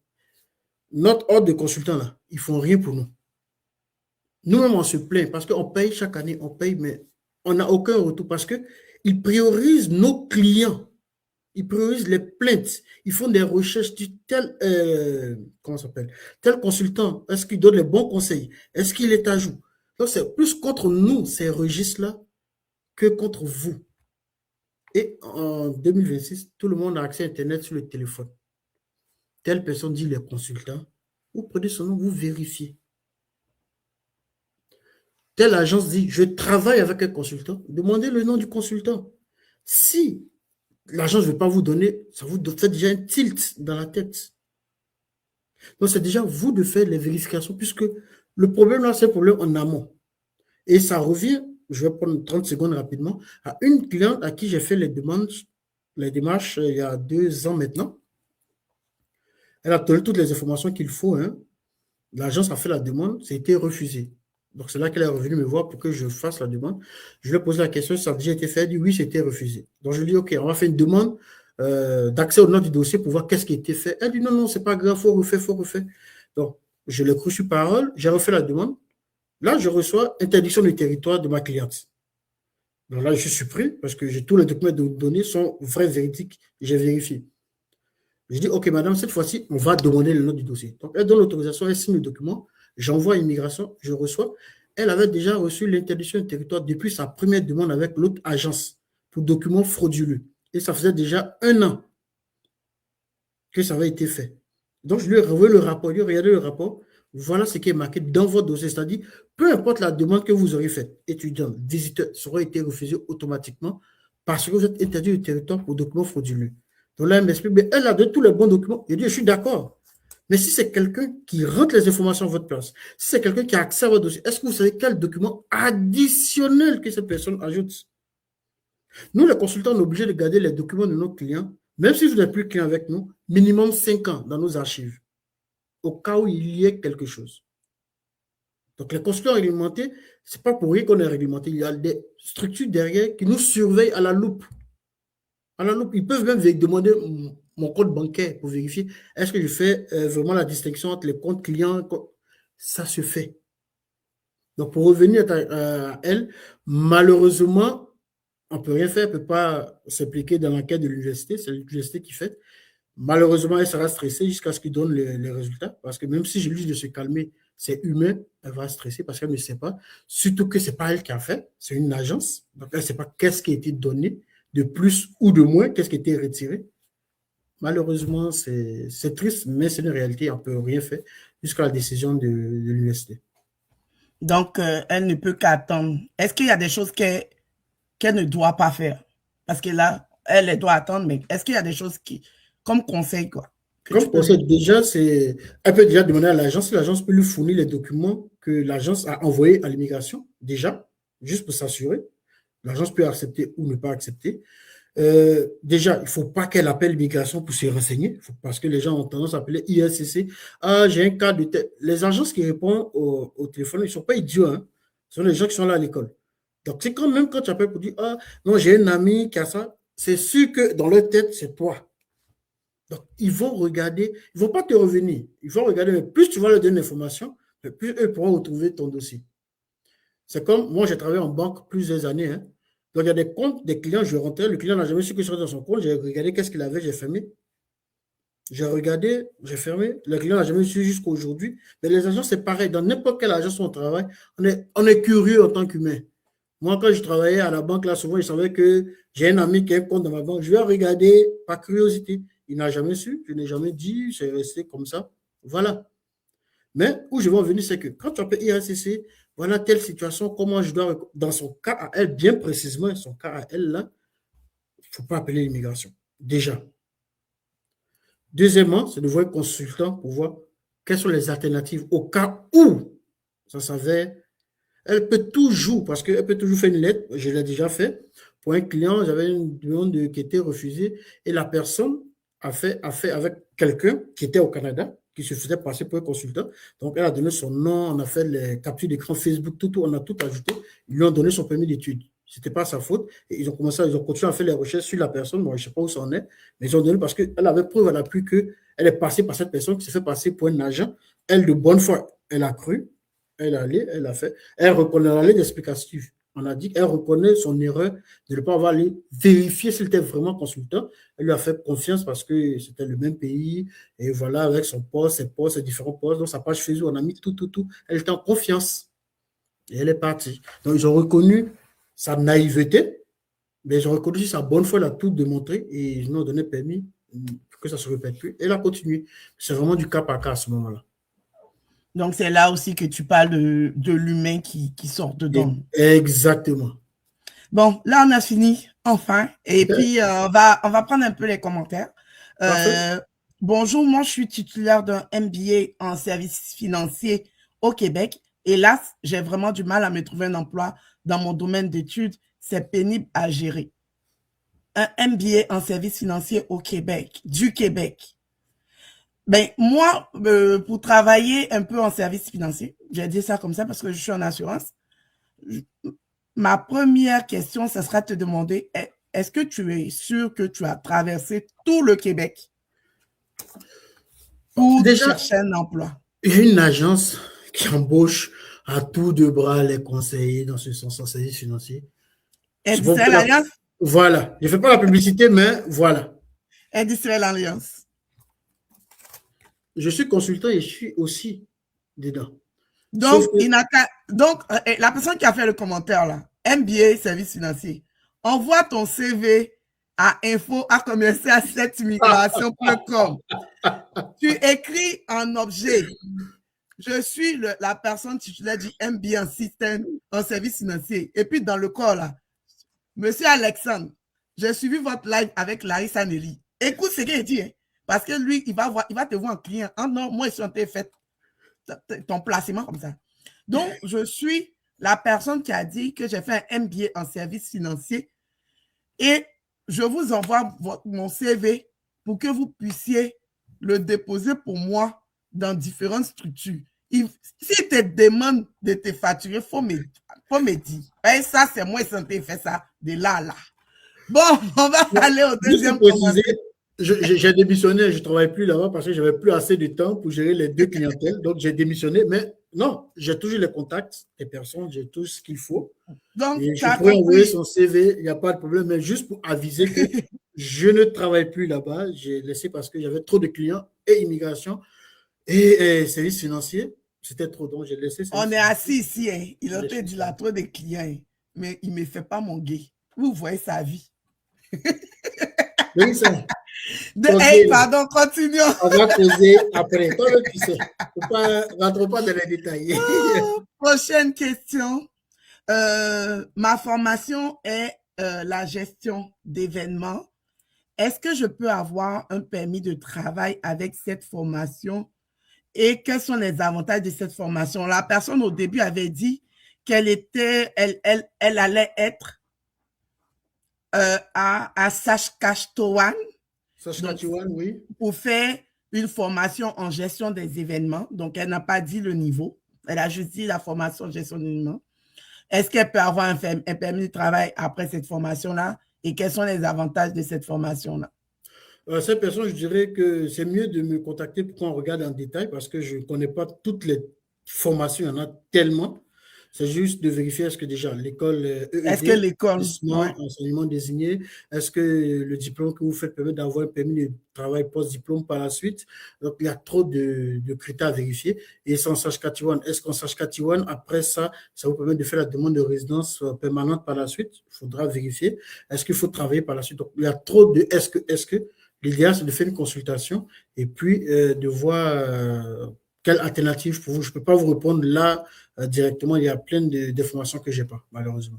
notre ordre de consultants là, ils ne font rien pour nous. Nous-mêmes, on se plaint parce qu'on paye chaque année, on paye, mais on n'a aucun retour parce qu'ils priorisent nos clients. Ils priorisent les plaintes. Ils font des recherches du tel, comment ça s'appelle, tel consultant. Est-ce qu'il donne les bons conseils? Est-ce qu'il est à jour? Donc, c'est plus contre nous, ces registres-là, que contre vous. Et en 2026, tout le monde a accès à Internet sur le téléphone. Telle personne dit les consultants. Vous prenez son nom, vous vérifiez. Telle agence dit, je travaille avec un consultant. Demandez le nom du consultant. Si l'agence ne veut pas vous donner, ça vous fait déjà un tilt dans la tête. Donc, c'est déjà vous de faire les vérifications, puisque le problème là, c'est le problème en amont. Et ça revient, je vais prendre 30 secondes rapidement, à une cliente à qui j'ai fait les démarches il y a 2 ans maintenant. Elle a donné toutes les informations qu'il faut. Hein. L'agence a fait la demande, ça a été refusé. Donc, c'est là qu'elle est revenue me voir pour que je fasse la demande. Je lui ai posé la question, ça a déjà été fait. Elle dit oui, c'était refusé. Donc, je lui ai dit, OK, on va faire une demande d'accès au nom du dossier pour voir qu'est-ce qui a été fait. Elle dit non, non, c'est pas grave, faut refaire, faut refaire. Donc, je l'ai cru sur parole, j'ai refait la demande. Là, je reçois interdiction du territoire de ma cliente. Donc là, je suis surpris parce que tous les documents donnés sont vrais, véridiques. J'ai vérifié. Je dis, OK, madame, cette fois-ci, on va demander le nom du dossier. Donc, elle donne l'autorisation, elle signe le document, j'envoie à l'immigration, je reçois. Elle avait déjà reçu l'interdiction du territoire depuis sa première demande avec l'autre agence pour documents frauduleux. Et ça faisait déjà 1 an que ça avait été fait. Donc, je lui ai renvoyé le rapport, je lui ai regardé le rapport. Voilà ce qui est marqué dans votre dossier, c'est-à-dire, peu importe la demande que vous aurez faite, étudiant, visiteur, ça aurait été refusé automatiquement parce que vous êtes interdit du territoire pour documents frauduleux. Donc là, elle m'explique, mais elle a donné tous les bons documents. Je dis, je suis d'accord. Mais si c'est quelqu'un qui rentre les informations à votre place, si c'est quelqu'un qui a accès à votre dossier, est-ce que vous savez quel document additionnel que cette personne ajoute? Nous, les consultants, on est obligés de garder les documents de nos clients, même si vous n'êtes plus client avec nous, minimum 5 ans dans nos archives. au cas où il y ait quelque chose. Donc, les consultants réglementés, ce n'est pas pour rien qu'on est réglementé. Il y a des structures derrière qui nous surveillent à la loupe. À la loupe, ils peuvent même demander mon code bancaire pour vérifier est-ce que je fais vraiment la distinction entre les comptes clients. Ça se fait. Donc, pour revenir à elle, malheureusement, on ne peut rien faire, elle ne peut pas s'impliquer dans l'enquête de l'université, c'est l'université qui fait. Malheureusement, elle sera stressée jusqu'à ce qu'il donne les résultats, parce que même si je lui dis de se calmer, c'est humain, elle va stresser parce qu'elle ne sait pas, surtout que ce n'est pas elle qui a fait, c'est une agence, donc elle ne sait pas qu'est-ce qui a été donné, de plus ou de moins, qu'est-ce qui a été retiré. Malheureusement, c'est triste, mais c'est une réalité, on ne peut rien faire jusqu'à la décision de l'université. Donc, elle ne peut qu'attendre. Est-ce qu'il y a des choses qu'elle ne doit pas faire? Parce que là, elle doit attendre, mais est-ce qu'il y a des choses comme conseil, quoi? Comme conseil, déjà, elle peut déjà demander à l'agence si l'agence peut lui fournir les documents que l'agence a envoyés à l'immigration, déjà, juste pour s'assurer. L'agence peut accepter ou ne pas accepter. Déjà, il ne faut pas qu'elle appelle l'immigration pour se renseigner, parce que les gens ont tendance à appeler IRCC. Ah, j'ai un cas de tête. Les agences qui répondent au téléphone, ils ne sont pas idiots. Hein. Ce sont les gens qui sont là à l'école. Donc, c'est quand même quand tu appelles pour dire ah, non, j'ai un ami qui a ça, c'est sûr que dans leur tête, c'est toi. Donc, ils vont regarder, ils ne vont pas te revenir. Ils vont regarder, mais plus tu vas leur donner l'information, plus eux pourront retrouver ton dossier. C'est comme moi, j'ai travaillé en banque plusieurs années. Hein. Donc, il y a des comptes des clients, je rentrais, le client n'a jamais su que je serais dans son compte, j'ai regardé qu'est-ce qu'il avait, j'ai fermé. J'ai regardé, j'ai fermé, le client n'a jamais su jusqu'à aujourd'hui. Mais les agents, c'est pareil. Dans n'importe quelle agence où on travaille, on est curieux en tant qu'humain. Moi, quand je travaillais à la banque, là, souvent, je savais que j'ai un ami qui a un compte dans ma banque. Je vais regarder par curiosité. Il n'a jamais su, je n'ai jamais dit, c'est resté comme ça. Voilà. Mais où je veux en venir, c'est que quand tu appelles IRCC, voilà telle situation, comment je dois, dans son cas à elle, bien précisément, son cas à elle, là, il ne faut pas appeler l'immigration. Déjà. Deuxièmement, c'est de voir un consultant pour voir quelles sont les alternatives au cas où ça s'avère. Elle peut toujours, parce qu'elle peut toujours faire une lettre, je l'ai déjà fait, pour un client, j'avais une demande qui était refusée et la personne a fait avec quelqu'un qui était au Canada, qui se faisait passer pour un consultant. Donc, elle a donné son nom, on a fait les captures d'écran Facebook, tout, on a tout ajouté. Ils lui ont donné son permis d'études. Ce n'était pas sa faute. Et ils ont continué à faire les recherches sur la personne. Moi, je ne sais pas où ça en est, mais ils ont donné parce qu'elle avait preuve à l'appui qu'elle est passée par cette personne qui s'est fait passer pour un agent. Elle, de bonne foi, elle a cru. Elle est allée, elle a fait. Elle reconnaît la lettre explicative. On a dit qu'elle reconnaît son erreur de ne pas avoir allé vérifier s'il était vraiment consultant. Elle lui a fait confiance parce que c'était le même pays. Et voilà, avec son poste, ses différents postes. Donc, sa page Facebook, on a mis tout. Elle était en confiance. Et elle est partie. Donc, ils ont reconnu sa naïveté, mais ils ont reconnu sa bonne foi, elle a tout démontré et ils nous ont donné permis pour que ça ne se répète plus. Et elle a continué. C'est vraiment du cas par cas à ce moment-là. Donc, c'est là aussi que tu parles de l'humain qui sort dedans. Exactement. Bon, là, on a fini, enfin. Et puis, on va prendre un peu les commentaires. Bonjour, moi, je suis titulaire d'un MBA en services financiers au Québec. Hélas, j'ai vraiment du mal à me trouver un emploi dans mon domaine d'études. C'est pénible à gérer. Un MBA en services financiers au Québec, du Québec. Ben, moi, pour travailler un peu en service financier, j'ai dit ça comme ça parce que je suis en assurance. Ma première question, ce sera de te demander, est-ce que tu es sûr que tu as traversé tout le Québec pour chercher un emploi? Il y a une agence qui embauche à tout de bras les conseillers dans ce sens en service financier. Industrielle Alliance? Voilà. Je ne fais pas la publicité, mais voilà. Industrielle Alliance. Je suis consultant et je suis aussi dedans. Donc, la personne qui a fait le commentaire là, MBA service financier, envoie ton CV à info@7migration.com. Tu écris en objet. Je suis la personne titulaire du MBA en système en service financier. Et puis dans le corps là, Monsieur Alexandre, j'ai suivi votre live avec Larissa Nelly. Écoute ce qu'il dit, hein, parce que lui, il va te voir en client. Ah non, moi, je suis en train de faire ton placement comme ça. Donc, je suis la personne qui a dit que j'ai fait un MBA en service financier et je vous envoie mon CV pour que vous puissiez le déposer pour moi dans différentes structures. Si te demande de te facturer, faut me dire. Ben, ça, c'est moi qui fait ça de là à là. Bon, on va aller au deuxième commentaire. J'ai démissionné, je ne travaille plus là-bas parce que je n'avais plus assez de temps pour gérer les deux clientèles. Donc, j'ai démissionné. Mais non, j'ai toujours les contacts des personnes, j'ai tout ce qu'il faut. Donc, et je pourrais envoyer son CV, il n'y a pas de problème. Mais juste pour aviser que je ne travaille plus là-bas. J'ai laissé parce que j'avais trop de clients et immigration et services financiers. C'était trop, donc j'ai laissé. On est assis ici, hein. Il a dit qu'il a trop de clients, hein. Mais il ne me fait pas mon gay. Vous voyez sa vie. Oui, ça. Hey, pardon, continuons. On va causer après. Toi, tu sais, rentre pas dans les détails. Prochaine question. Ma formation est la gestion d'événements. Est-ce que je peux avoir un permis de travail avec cette formation? Et quels sont les avantages de cette formation? La personne au début avait dit qu'elle allait être à Saskatchewan. Saskatchewan, oui. Pour faire une formation en gestion des événements. Donc, elle n'a pas dit le niveau. Elle a juste dit la formation en gestion d'événements. Est-ce qu'elle peut avoir un permis de travail après cette formation-là? Et quels sont les avantages de cette formation-là? Cette personne, je dirais que c'est mieux de me contacter pour qu'on regarde en détail parce que je ne connais pas toutes les formations, il y en a tellement. C'est juste de vérifier est-ce que déjà l'école EED, est-ce que l'école, enseignement désigné, est-ce que le diplôme que vous faites permet d'avoir un permis de travail post-diplôme par la suite. Donc, il y a trop de critères à vérifier. Et sans Saskatchewan, est-ce qu'en Saskatchewan, après ça, ça vous permet de faire la demande de résidence permanente par la suite? Il faudra vérifier. Est-ce qu'il faut travailler par la suite? Donc, il y a trop de est-ce que. L'idéal, c'est de faire une consultation et puis de voir quelle alternative pour vous. Je ne peux pas vous répondre là directement. Il y a plein d'informations que je n'ai pas, malheureusement.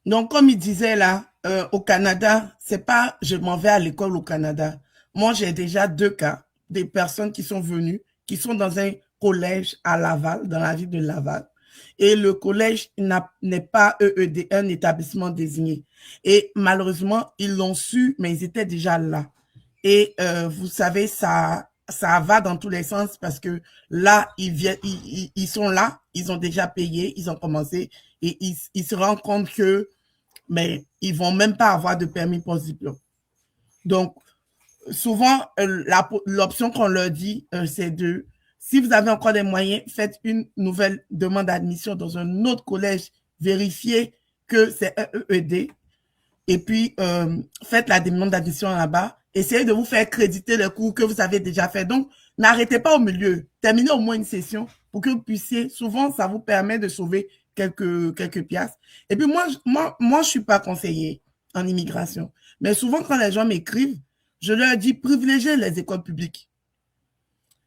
Donc, comme il disait là, au Canada, c'est pas je m'en vais à l'école au Canada. Moi, j'ai déjà 2 cas, des personnes qui sont venues, qui sont dans un collège à Laval, dans la ville de Laval. Et le collège n'est pas EED, un établissement désigné. Et malheureusement, ils l'ont su, mais ils étaient déjà là. Et vous savez, ça va dans tous les sens parce que là, ils sont là, ils ont déjà payé, ils ont commencé et ils se rendent compte que mais ils vont même pas avoir de permis post-diplôme. Donc, souvent, l'option qu'on leur dit, c'est de, si vous avez encore des moyens, faites une nouvelle demande d'admission dans un autre collège, vérifiez que c'est un EED, et puis faites la demande d'admission là-bas. Essayez de vous faire créditer les cours que vous avez déjà fait. Donc, n'arrêtez pas au milieu. Terminez au moins une session pour que vous puissiez, souvent, ça vous permet de sauver quelques piastres. Et puis, moi, je suis pas conseiller en immigration. Mais souvent, quand les gens m'écrivent, je leur dis privilégiez les écoles publiques.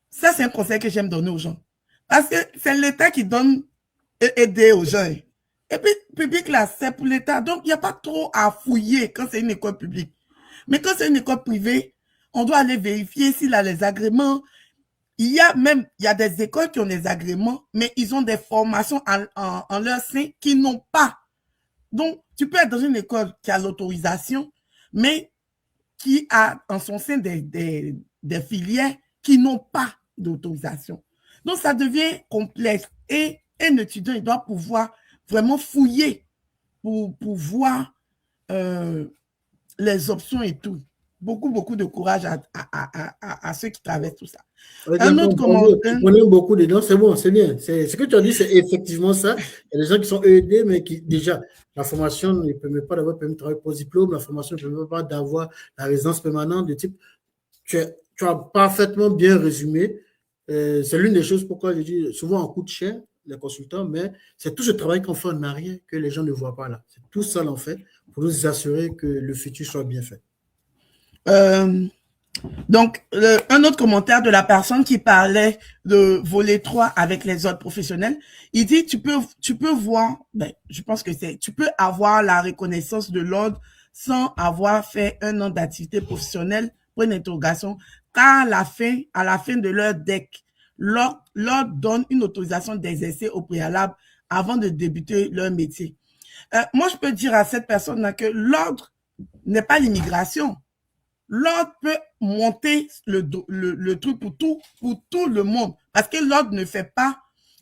Ça, c'est un conseil que j'aime donner aux gens. Parce que c'est l'État qui donne aider aux gens. Et puis, public, là, c'est pour l'État. Donc, il n'y a pas trop à fouiller quand c'est une école publique. Mais quand c'est une école privée, on doit aller vérifier s'il a les agréments. Il y a des écoles qui ont des agréments, mais ils ont des formations en leur sein qui n'ont pas. Donc, tu peux être dans une école qui a l'autorisation, mais qui a en son sein des filières qui n'ont pas d'autorisation. Donc, ça devient complexe. Et un étudiant, il doit pouvoir vraiment fouiller pour voir les options et tout. Beaucoup de courage à ceux qui traversent tout ça. Un autre commentaire. On aime beaucoup dedans, c'est bon, c'est bien. Ce que tu as dit, c'est effectivement ça. Il y a des gens qui sont EED, mais qui, déjà, la formation ne permet pas d'avoir permis de travail post-diplôme, la formation ne permet pas d'avoir la résidence permanente de type. Tu as parfaitement bien résumé. C'est l'une des choses pourquoi je dis souvent on coûte cher, les consultants, mais c'est tout ce travail qu'on fait en arrière que les gens ne voient pas là. C'est tout ça, en fait, pour nous assurer que le futur soit bien fait. Donc, un autre commentaire de la personne qui parlait de volet 3 avec les autres professionnels, il dit, tu peux voir, je pense que tu peux avoir la reconnaissance de l'ordre sans avoir fait 1 an d'activité professionnelle pour une interrogation, car à la fin de leur DEC, l'ordre donne une autorisation d'exercer au préalable avant de débuter leur métier. Moi, je peux dire à cette personne-là que l'ordre n'est pas l'immigration. l'ordre peut monter le truc pour tout le monde. Parce que l'ordre ne fait pas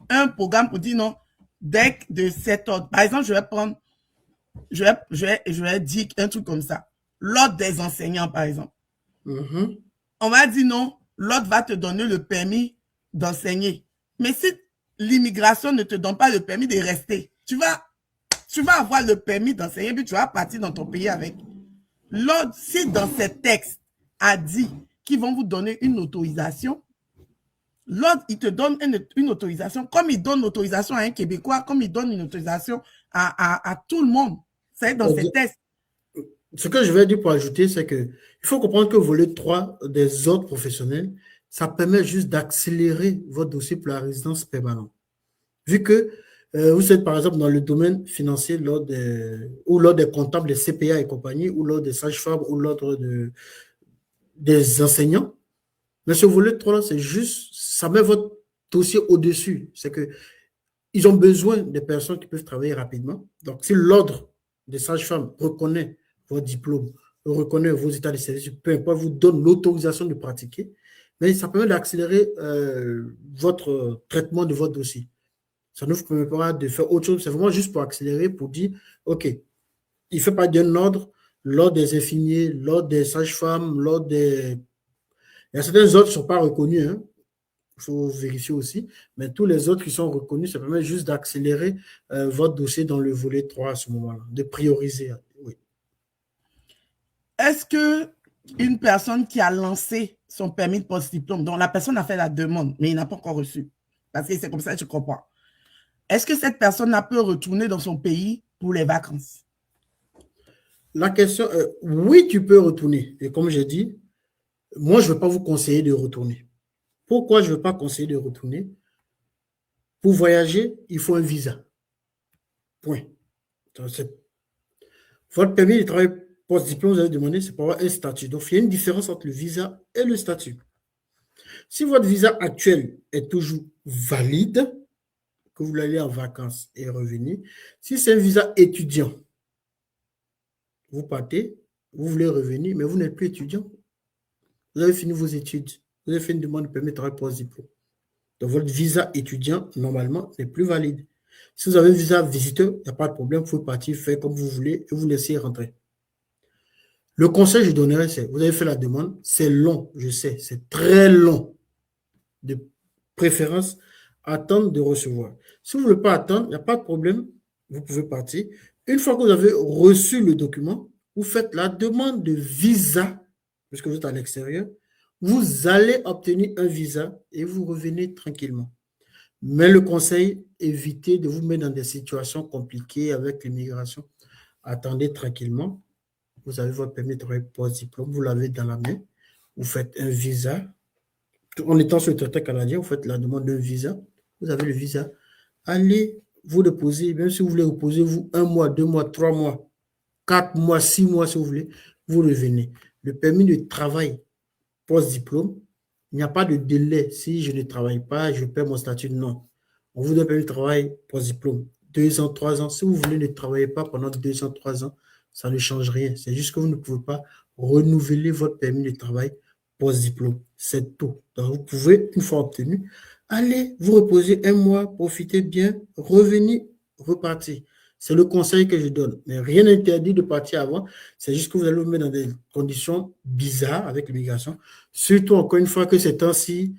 un programme pour dire non, dès que de cet ordre. Par exemple, je vais dire un truc comme ça. L'ordre des enseignants, par exemple. On va dire non, l'ordre va te donner le permis d'enseigner. Mais si l'immigration ne te donne pas le permis de rester, tu vas avoir le permis d'enseigner, puis tu vas partir dans ton pays avec. L'ordre, si dans ces textes a dit qu'ils vont vous donner une autorisation, l'ordre, il te donne une autorisation, comme il donne l'autorisation à un Québécois, comme il donne une autorisation à tout le monde. C'est dans ces textes. Ce que je vais dire pour ajouter, c'est que il faut comprendre que volet 3 des ordres professionnels, ça permet juste d'accélérer votre dossier pour la résidence permanente. Vu que vous êtes par exemple dans le domaine financier ou lors des comptables, des CPA et compagnie, ou lors des sages-femmes, ou l'ordre des enseignants. Mais ce volet 3, c'est juste, ça met votre dossier au-dessus. C'est que ils ont besoin de personnes qui peuvent travailler rapidement. Donc, si l'ordre des sages-femmes reconnaît votre diplôme, reconnaît vos états de service, peu importe, vous donne l'autorisation de pratiquer, mais ça permet d'accélérer votre traitement de votre dossier. Ça ne vous permet pas de faire autre chose. C'est vraiment juste pour accélérer, pour dire, OK, il ne fait pas d'un ordre, l'ordre des infirmiers, l'ordre des sages-femmes, l'ordre des... Il y a certains ordres qui ne sont pas reconnus, hein. Il faut vérifier aussi, mais tous les autres qui sont reconnus, ça permet juste d'accélérer votre dossier dans le volet 3 à ce moment-là, de prioriser. Oui. Est-ce qu'une personne qui a lancé son permis de post-diplôme, dont la personne a fait la demande, mais il n'a pas encore reçu, parce que c'est comme ça que je comprends, est-ce que cette personne peut retourner dans son pays pour les vacances? La question, oui, tu peux retourner. Et comme j'ai dit, moi, je ne vais pas vous conseiller de retourner. Pourquoi je ne veux pas conseiller de retourner? Pour voyager, il faut un visa. Point. Votre permis de travail post-diplôme, vous avez demandé, c'est pour avoir un statut. Donc, il y a une différence entre le visa et le statut. Si votre visa actuel est toujours valide, que vous allez en vacances et revenir, si c'est un visa étudiant, vous partez, vous voulez revenir, mais vous n'êtes plus étudiant. Vous avez fini vos études. Vous avez fait une demande de permis de travail post-diplôme. Donc, votre visa étudiant, normalement, n'est plus valide. Si vous avez un visa visiteur, il n'y a pas de problème. Vous pouvez partir, faire comme vous voulez et vous laisser rentrer. Le conseil que je donnerais, c'est, vous avez fait la demande, c'est long, je sais, c'est très long. De préférence, attendre de recevoir. Si vous ne voulez pas attendre, il n'y a pas de problème, vous pouvez partir. Une fois que vous avez reçu le document, vous faites la demande de visa, puisque vous êtes à l'extérieur, vous allez obtenir un visa et vous revenez tranquillement. Mais le conseil, évitez de vous mettre dans des situations compliquées avec l'immigration. Attendez tranquillement. Vous avez votre permis de travail post-diplôme, vous l'avez dans la main. Vous faites un visa. En étant sur le territoire canadien, vous faites la demande d'un visa. Vous avez le visa. Allez vous déposer, même si vous voulez reposer vous 1 mois, 2 mois, 3 mois, 4 mois, 6 mois si vous voulez, vous revenez. Le permis de travail post-diplôme, il n'y a pas de délai. Si je ne travaille pas, je perds mon statut. Non. On vous donne un permis de travail post-diplôme. 2 ans, 3 ans. Si vous voulez ne travailler pas pendant 2 ans, 3 ans, ça ne change rien. C'est juste que vous ne pouvez pas renouveler votre permis de travail post-diplôme. C'est tout. Donc, vous pouvez, une fois obtenu, aller vous reposer 1 mois, profiter bien, revenir, repartir. C'est le conseil que je donne. Mais rien n'interdit de partir avant. C'est juste que vous allez vous mettre dans des conditions bizarres avec l'immigration. Surtout, encore une fois, que ces temps-ci,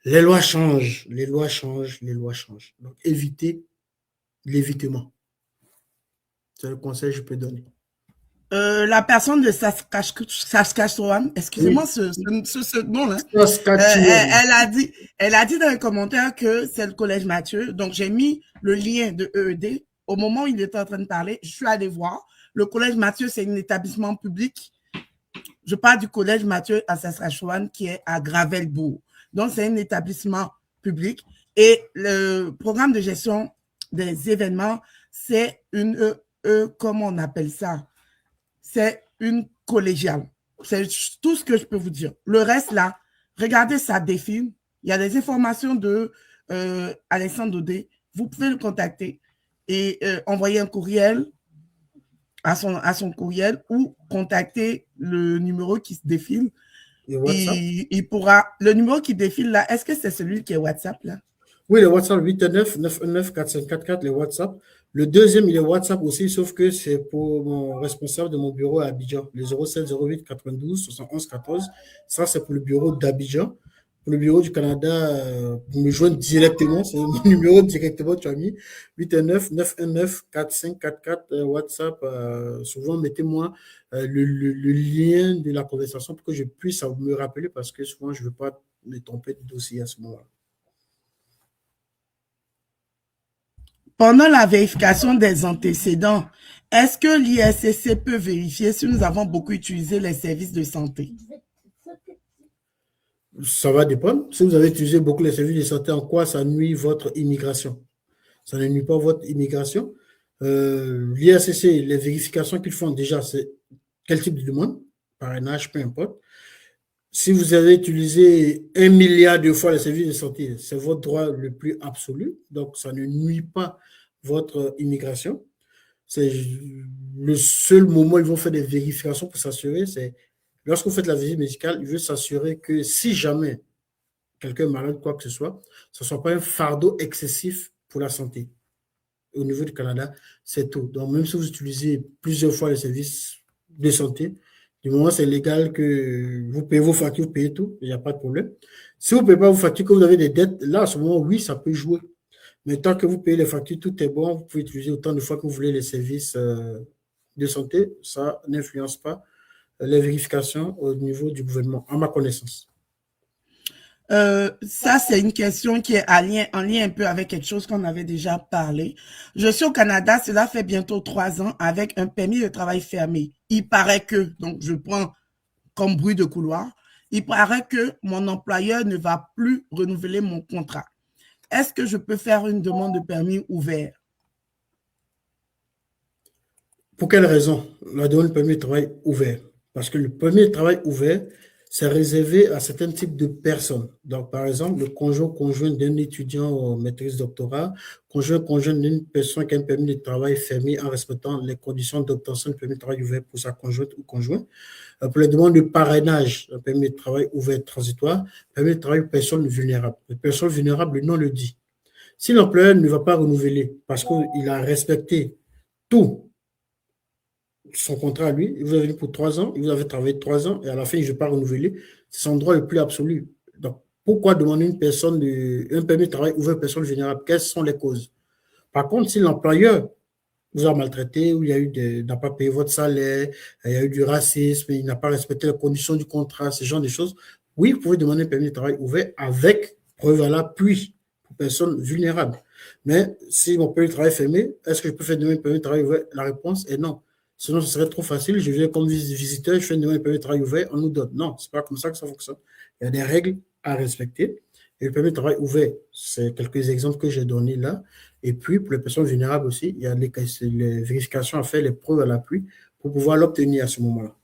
les lois changent. Les lois changent. Les lois changent. Donc, évitez l'évitement. C'est le conseil que je peux donner. La personne de Saskatchewan, excusez-moi ce nom-là, elle a dit dans un commentaire que c'est le Collège Mathieu. Donc, j'ai mis le lien de EED. Au moment où il était en train de parler, je suis allée voir. Le Collège Mathieu, c'est un établissement public. Je parle du Collège Mathieu à Saskatchewan qui est à Gravelbourg. Donc, c'est un établissement public. Et le programme de gestion des événements, c'est une, comment on appelle ça? C'est une collégiale. C'est tout ce que je peux vous dire. Le reste, là, regardez ça défile. Il y a des informations de Alexandre Daudet. Vous pouvez le contacter et envoyer un courriel à son courriel ou contacter le numéro qui se défile. Et WhatsApp? Il pourra, le numéro qui défile là, est-ce que c'est celui qui est WhatsApp là? Oui, le WhatsApp 819 919 4544, le WhatsApp. Le deuxième, il est WhatsApp aussi, sauf que c'est pour mon responsable de mon bureau à Abidjan, le 07 08 92 71 14. Ça, c'est pour le bureau d'Abidjan. Pour le bureau du Canada, pour me joindre directement, c'est mon numéro directement, tu as mis 819 919 4544 WhatsApp. Souvent, mettez-moi le lien de la conversation pour que je puisse me rappeler parce que souvent, je ne veux pas me tromper de dossier à ce moment-là. Pendant la vérification des antécédents, est-ce que l'ISCC peut vérifier si nous avons beaucoup utilisé les services de santé? Ça va dépendre. Si vous avez utilisé beaucoup les services de santé, en quoi ça nuit votre immigration? Ça ne nuit pas votre immigration. L'ISCC, les vérifications qu'ils font déjà, c'est quel type de demande? Parrainage, peu importe. Si vous avez utilisé 1 milliard de fois les services de santé, c'est votre droit le plus absolu. Donc, ça ne nuit pas votre immigration. C'est le seul moment où ils vont faire des vérifications pour s'assurer, c'est lorsque vous faites la visite médicale, ils veulent s'assurer que si jamais quelqu'un est malade, quoi que ce soit, ce ne soit pas un fardeau excessif pour la santé. Au niveau du Canada, c'est tout. Donc, même si vous utilisez plusieurs fois les services de santé, du moment où c'est légal que vous payez vos factures, vous payez tout, il n'y a pas de problème. Si vous ne payez pas vos factures, que vous avez des dettes, là, à ce moment, oui, ça peut jouer. Mais tant que vous payez les factures, tout est bon, vous pouvez utiliser autant de fois que vous voulez les services de santé, ça n'influence pas les vérifications au niveau du gouvernement, à ma connaissance. Ça, c'est une question qui est en lien un peu avec quelque chose qu'on avait déjà parlé. Je suis au Canada, cela fait bientôt 3 ans, avec un permis de travail fermé. Il paraît que, donc je prends comme bruit de couloir, il paraît que mon employeur ne va plus renouveler mon contrat. Est-ce que je peux faire une demande de permis ouvert? Pour quelle raison la demande de permis de travail ouvert? Parce que le permis de travail ouvert, c'est réservé à certains types de personnes. Donc, par exemple, le conjoint d'un étudiant en maîtrise doctorat, conjoint d'une personne qui a un permis de travail fermé en respectant les conditions d'obtention de permis de travail ouvert pour sa conjointe ou conjoint. Pour les demandes de parrainage, un permis de travail ouvert transitoire, permis de travail pour personnes vulnérables. Les personnes vulnérables, le nom le dit. Si l'employeur ne va pas renouveler parce qu'il a respecté tout son contrat à lui, il vous a venu pour 3 ans, il vous avait travaillé 3 ans, et à la fin, il ne veut pas renouveler, c'est son droit le plus absolu. Donc, pourquoi demander un permis de travail ouvert aux personnes vulnérables? Quelles sont les causes? Par contre, si l'employeur vous a maltraité, ou il n'a pas payé votre salaire, il y a eu du racisme, il n'a pas respecté les conditions du contrat, ce genre de choses, oui, vous pouvez demander un permis de travail ouvert avec preuve à l'appui pour personnes vulnérables. Mais si mon permis de travail est fermé, est-ce que je peux faire demander un permis de travail ouvert? La réponse est non. Sinon, ce serait trop facile. Je viens comme visiteur, je fais une demande de permis de travail ouvert, on nous donne. Non, ce n'est pas comme ça que ça fonctionne. Il y a des règles à respecter. Et le permis de travail ouvert, c'est quelques exemples que j'ai donnés là. Et puis, pour les personnes vulnérables aussi, il y a les vérifications à faire, les preuves à l'appui pour pouvoir l'obtenir à ce moment-là.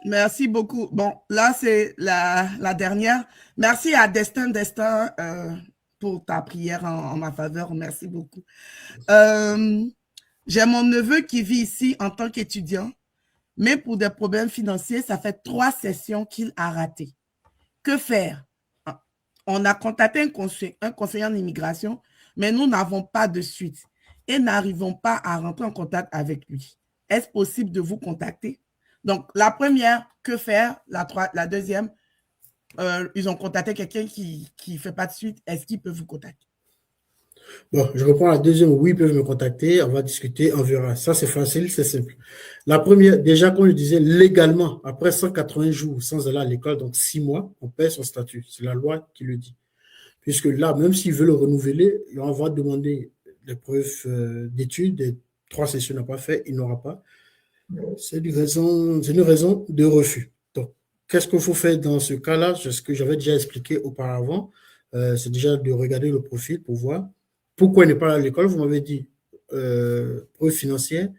Merci beaucoup. Bon, là, c'est la dernière. Merci à Destin pour ta prière en ma faveur. Merci beaucoup. J'ai mon neveu qui vit ici en tant qu'étudiant, mais pour des problèmes financiers, ça fait 3 sessions qu'il a raté. Que faire? On a contacté un conseiller en immigration, mais nous n'avons pas de suite et n'arrivons pas à rentrer en contact avec lui. Est-ce possible de vous contacter? Donc, la première, que faire? La deuxième, ils ont contacté quelqu'un qui ne fait pas de suite. Est-ce qu'ils peuvent vous contacter? Bon, je reprends la deuxième. Oui, ils peuvent me contacter. On va discuter, on verra. Ça, c'est facile, c'est simple. La première, déjà, comme je disais, légalement, après 180 jours sans aller à l'école, donc 6 mois, on perd son statut. C'est la loi qui le dit. Puisque là, même s'ils veulent le renouveler, on va demander des preuves d'études. 3 sessions n'a pas fait, il n'aura pas. C'est une raison de refus. Donc, qu'est-ce qu'il faut faire dans ce cas-là? C'est ce que j'avais déjà expliqué auparavant. C'est déjà de regarder le profil pour voir pourquoi il n'est pas à l'école. Vous m'avez dit preuve financière.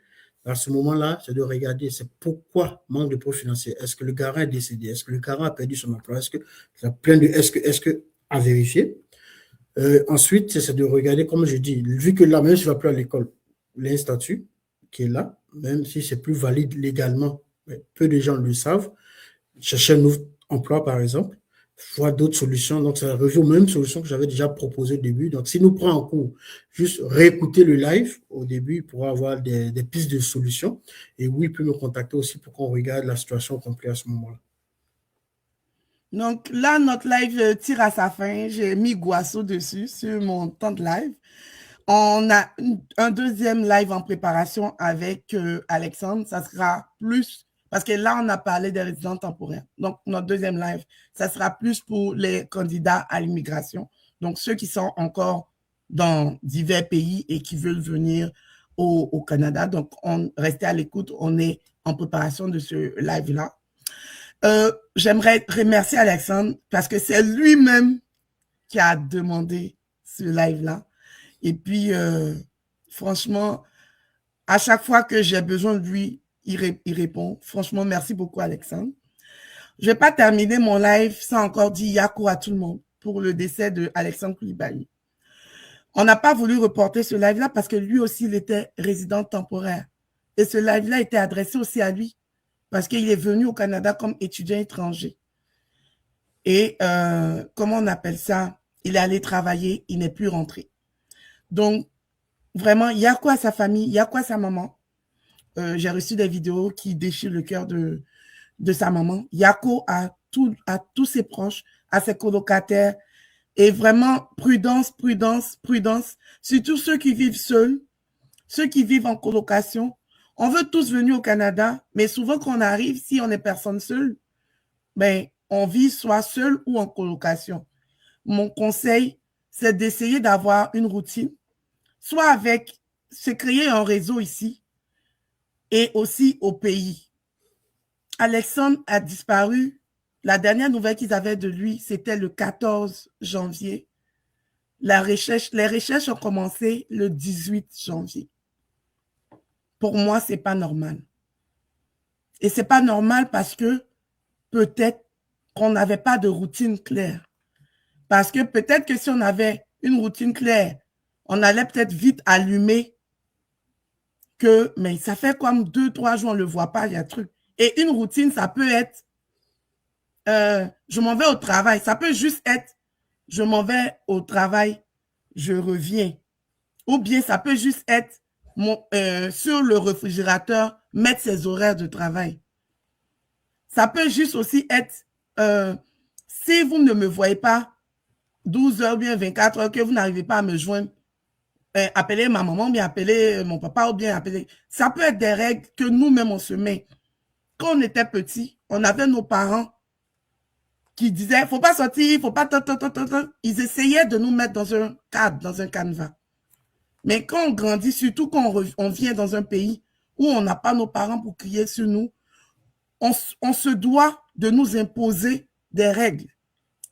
À ce moment-là, c'est de regarder c'est pourquoi manque de preuve financière. Est-ce que le garant est décédé? Est-ce que le garant a perdu son emploi? Est-ce que à vérifier? Ensuite, c'est de regarder, comme je dis, vu que là, même si je ne vais plus à l'école, l'instatut qui est là, même si c'est plus valide légalement. Mais peu de gens le savent. Chercher un nouveau emploi, par exemple, voir d'autres solutions. Donc, ça revient aux mêmes solutions que j'avais déjà proposées au début. Donc, s'il nous prend en cours, juste réécouter le live au début pour avoir des pistes de solutions. Et oui, il peut me contacter aussi pour qu'on regarde la situation complète à ce moment-là. Donc là, notre live tire à sa fin. J'ai mis Guasso dessus sur mon temps de live. On a un deuxième live en préparation avec Alexandre. Ça sera plus, parce que là, on a parlé des résidents temporaires. Donc, notre deuxième live, ça sera plus pour les candidats à l'immigration. Donc, ceux qui sont encore dans divers pays et qui veulent venir au Canada. Donc, restez à l'écoute. On est en préparation de ce live-là. J'aimerais remercier Alexandre parce que c'est lui-même qui a demandé ce live-là. Et puis, franchement, à chaque fois que j'ai besoin de lui, il répond. Franchement, merci beaucoup, Alexandre. Je ne vais pas terminer mon live sans encore dire Yako à tout le monde pour le décès de Alexandre Koulibaly. On n'a pas voulu reporter ce live-là parce que lui aussi, il était résident temporaire. Et ce live-là était adressé aussi à lui parce qu'il est venu au Canada comme étudiant étranger. Et comment on appelle ça? Il est allé travailler, il n'est plus rentré. Donc, vraiment, il y a quoi à sa famille, il y a quoi à sa maman. J'ai reçu des vidéos qui déchirent le cœur de sa maman. Yako à tous ses proches, à ses colocataires. Et vraiment, prudence, prudence, prudence. Surtout ceux qui vivent seuls, ceux qui vivent en colocation. On veut tous venir au Canada, mais souvent quand on arrive, si on est personne seule, ben, on vit soit seul ou en colocation. Mon conseil, c'est d'essayer d'avoir une routine, soit avec, se créer un réseau ici et aussi au pays. Alexandre a disparu. La dernière nouvelle qu'ils avaient de lui, c'était le 14 janvier. Les recherches ont commencé le 18 janvier. Pour moi, ce n'est pas normal. Et ce n'est pas normal parce que peut-être qu'on n'avait pas de routine claire. Parce que peut-être que si on avait une routine claire, on allait peut-être vite allumer que, mais ça fait comme 2-3 jours, on ne le voit pas, il y a un truc. Et une routine, ça peut être, je m'en vais au travail. Ça peut juste être, je m'en vais au travail, je reviens. Ou bien ça peut juste être sur le réfrigérateur, mettre ses horaires de travail. Ça peut juste aussi être, si vous ne me voyez pas 12 heures, bien 24 heures, que vous n'arrivez pas à me joindre, appeler ma maman, bien appeler mon papa, ou bien appeler. Ça peut être des règles que nous-mêmes on se met. Quand on était petit, on avait nos parents qui disaient, faut pas sortir, faut pas... Ils essayaient de nous mettre dans un cadre, dans un canevas. Mais quand on grandit, surtout quand on vient dans un pays où on n'a pas nos parents pour crier sur nous, on se doit de nous imposer des règles.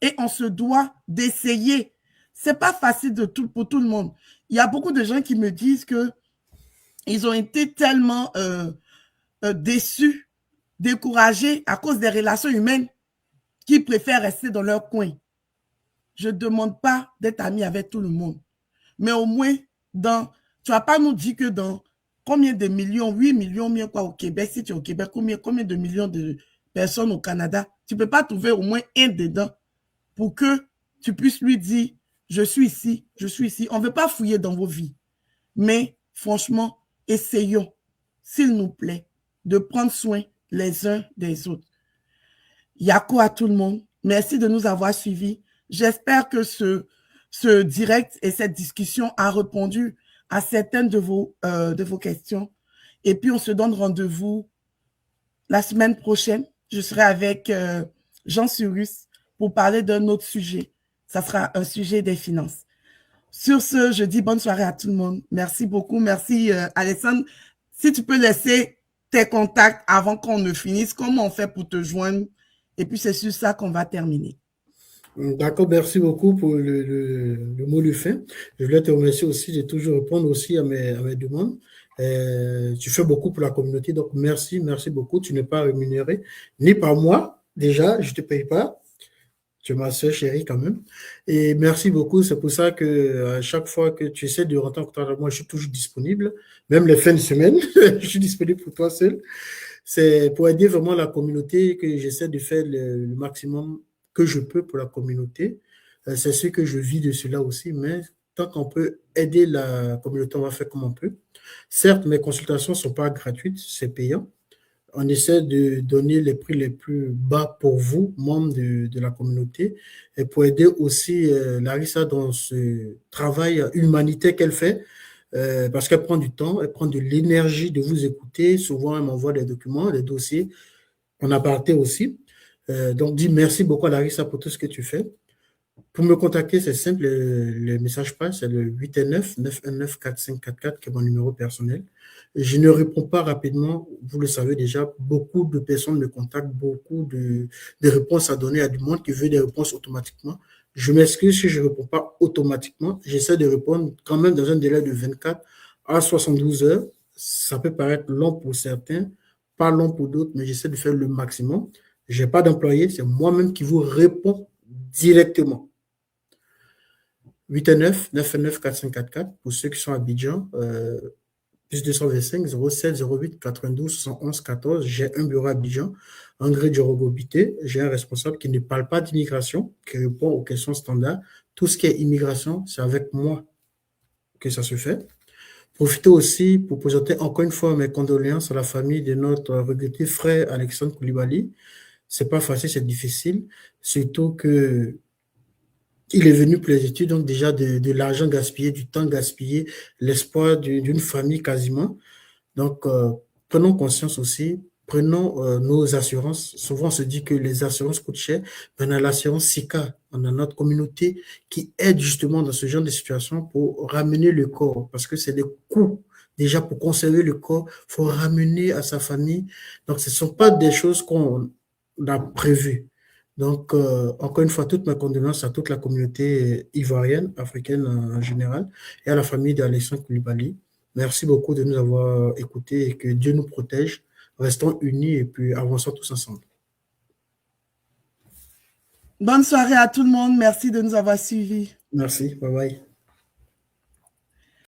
Et on se doit d'essayer. C'est pas facile pour tout le monde. Il y a beaucoup de gens qui me disent que ils ont été tellement déçus, découragés à cause des relations humaines qu'ils préfèrent rester dans leur coin. Je ne demande pas d'être ami avec tout le monde. Mais au moins, tu ne vas pas nous dire que dans combien de millions, 8 millions, mieux quoi au Québec, si tu es au Québec, combien de millions de personnes au Canada, tu ne peux pas trouver au moins un dedans pour que tu puisses lui dire, je suis ici, je suis ici. On ne veut pas fouiller dans vos vies. Mais franchement, essayons, s'il nous plaît, de prendre soin les uns des autres. Yako à tout le monde. Merci de nous avoir suivis. J'espère que ce direct et cette discussion a répondu à certaines de vos questions. Et puis, on se donne rendez-vous la semaine prochaine. Je serai avec Jean Cyrus pour parler d'un autre sujet. Ça sera un sujet des finances. Sur ce, je dis bonne soirée à tout le monde. Merci beaucoup. Merci, Alexandre. Si tu peux laisser tes contacts avant qu'on ne finisse, comment on fait pour te joindre? Et puis, c'est sur ça qu'on va terminer. D'accord, merci beaucoup pour le mot de fin. Je voulais te remercier aussi de toujours répondre aussi à mes demandes. Tu fais beaucoup pour la communauté, donc merci beaucoup. Tu n'es pas rémunéré, ni par moi, déjà, je ne te paye pas. Tu es ma soeur chérie quand même. Et merci beaucoup. C'est pour ça que à chaque fois que tu essaies de rentrer en contact avec moi, je suis toujours disponible. Même les fins de semaine, je suis disponible pour toi seul. C'est pour aider vraiment la communauté que j'essaie de faire le maximum que je peux pour la communauté. C'est ce que je vis de cela aussi, mais tant qu'on peut aider la communauté, on va faire comme on peut. Certes, mes consultations ne sont pas gratuites, c'est payant. On essaie de donner les prix les plus bas pour vous, membres de la communauté, et pour aider aussi Larissa dans ce travail humanitaire qu'elle fait, parce qu'elle prend du temps, elle prend de l'énergie de vous écouter. Souvent, elle m'envoie des documents, des dossiers, en aparté aussi. Donc, dis merci beaucoup à Larissa pour tout ce que tu fais. Pour me contacter, c'est simple, le message passe, c'est le 819-919-4544 qui est mon numéro personnel. Je ne réponds pas rapidement, vous le savez déjà, beaucoup de personnes me contactent, beaucoup de réponses à donner à du monde qui veut des réponses automatiquement. Je m'excuse si je ne réponds pas automatiquement, j'essaie de répondre quand même dans un délai de 24 à 72 heures. Ça peut paraître long pour certains, pas long pour d'autres, mais j'essaie de faire le maximum. Je n'ai pas d'employé, c'est moi-même qui vous réponds directement. 819-919-4544 pour ceux qui sont à Abidjan, plus 225 07 08 92 71 14. J'ai un bureau à Abidjan, André Djorogobité. J'ai un responsable qui ne parle pas d'immigration, qui répond aux questions standards. Tout ce qui est immigration, c'est avec moi que ça se fait. Profitez aussi pour présenter encore une fois mes condoléances à la famille de notre regretté frère Alexandre Koulibaly. C'est pas facile, c'est difficile, surtout que il est venu pour les études, donc déjà de l'argent gaspillé, du temps gaspillé, l'espoir d'une famille quasiment. Donc, prenons conscience aussi, prenons nos assurances. Souvent, on se dit que les assurances coûtent cher, mais on a l'assurance SICA, on a notre communauté qui aide justement dans ce genre de situation pour ramener le corps, parce que c'est des coûts. Déjà, pour conserver le corps, il faut ramener à sa famille. Donc, ce ne sont pas des choses qu'on a prévues. Donc, encore une fois, toutes mes condoléances à toute la communauté ivoirienne, africaine en général, et à la famille d'Alexandre Koulibaly. Merci beaucoup de nous avoir écoutés et que Dieu nous protège. Restons unis et puis avançons tous ensemble. Bonne soirée à tout le monde. Merci de nous avoir suivis. Merci. Bye bye.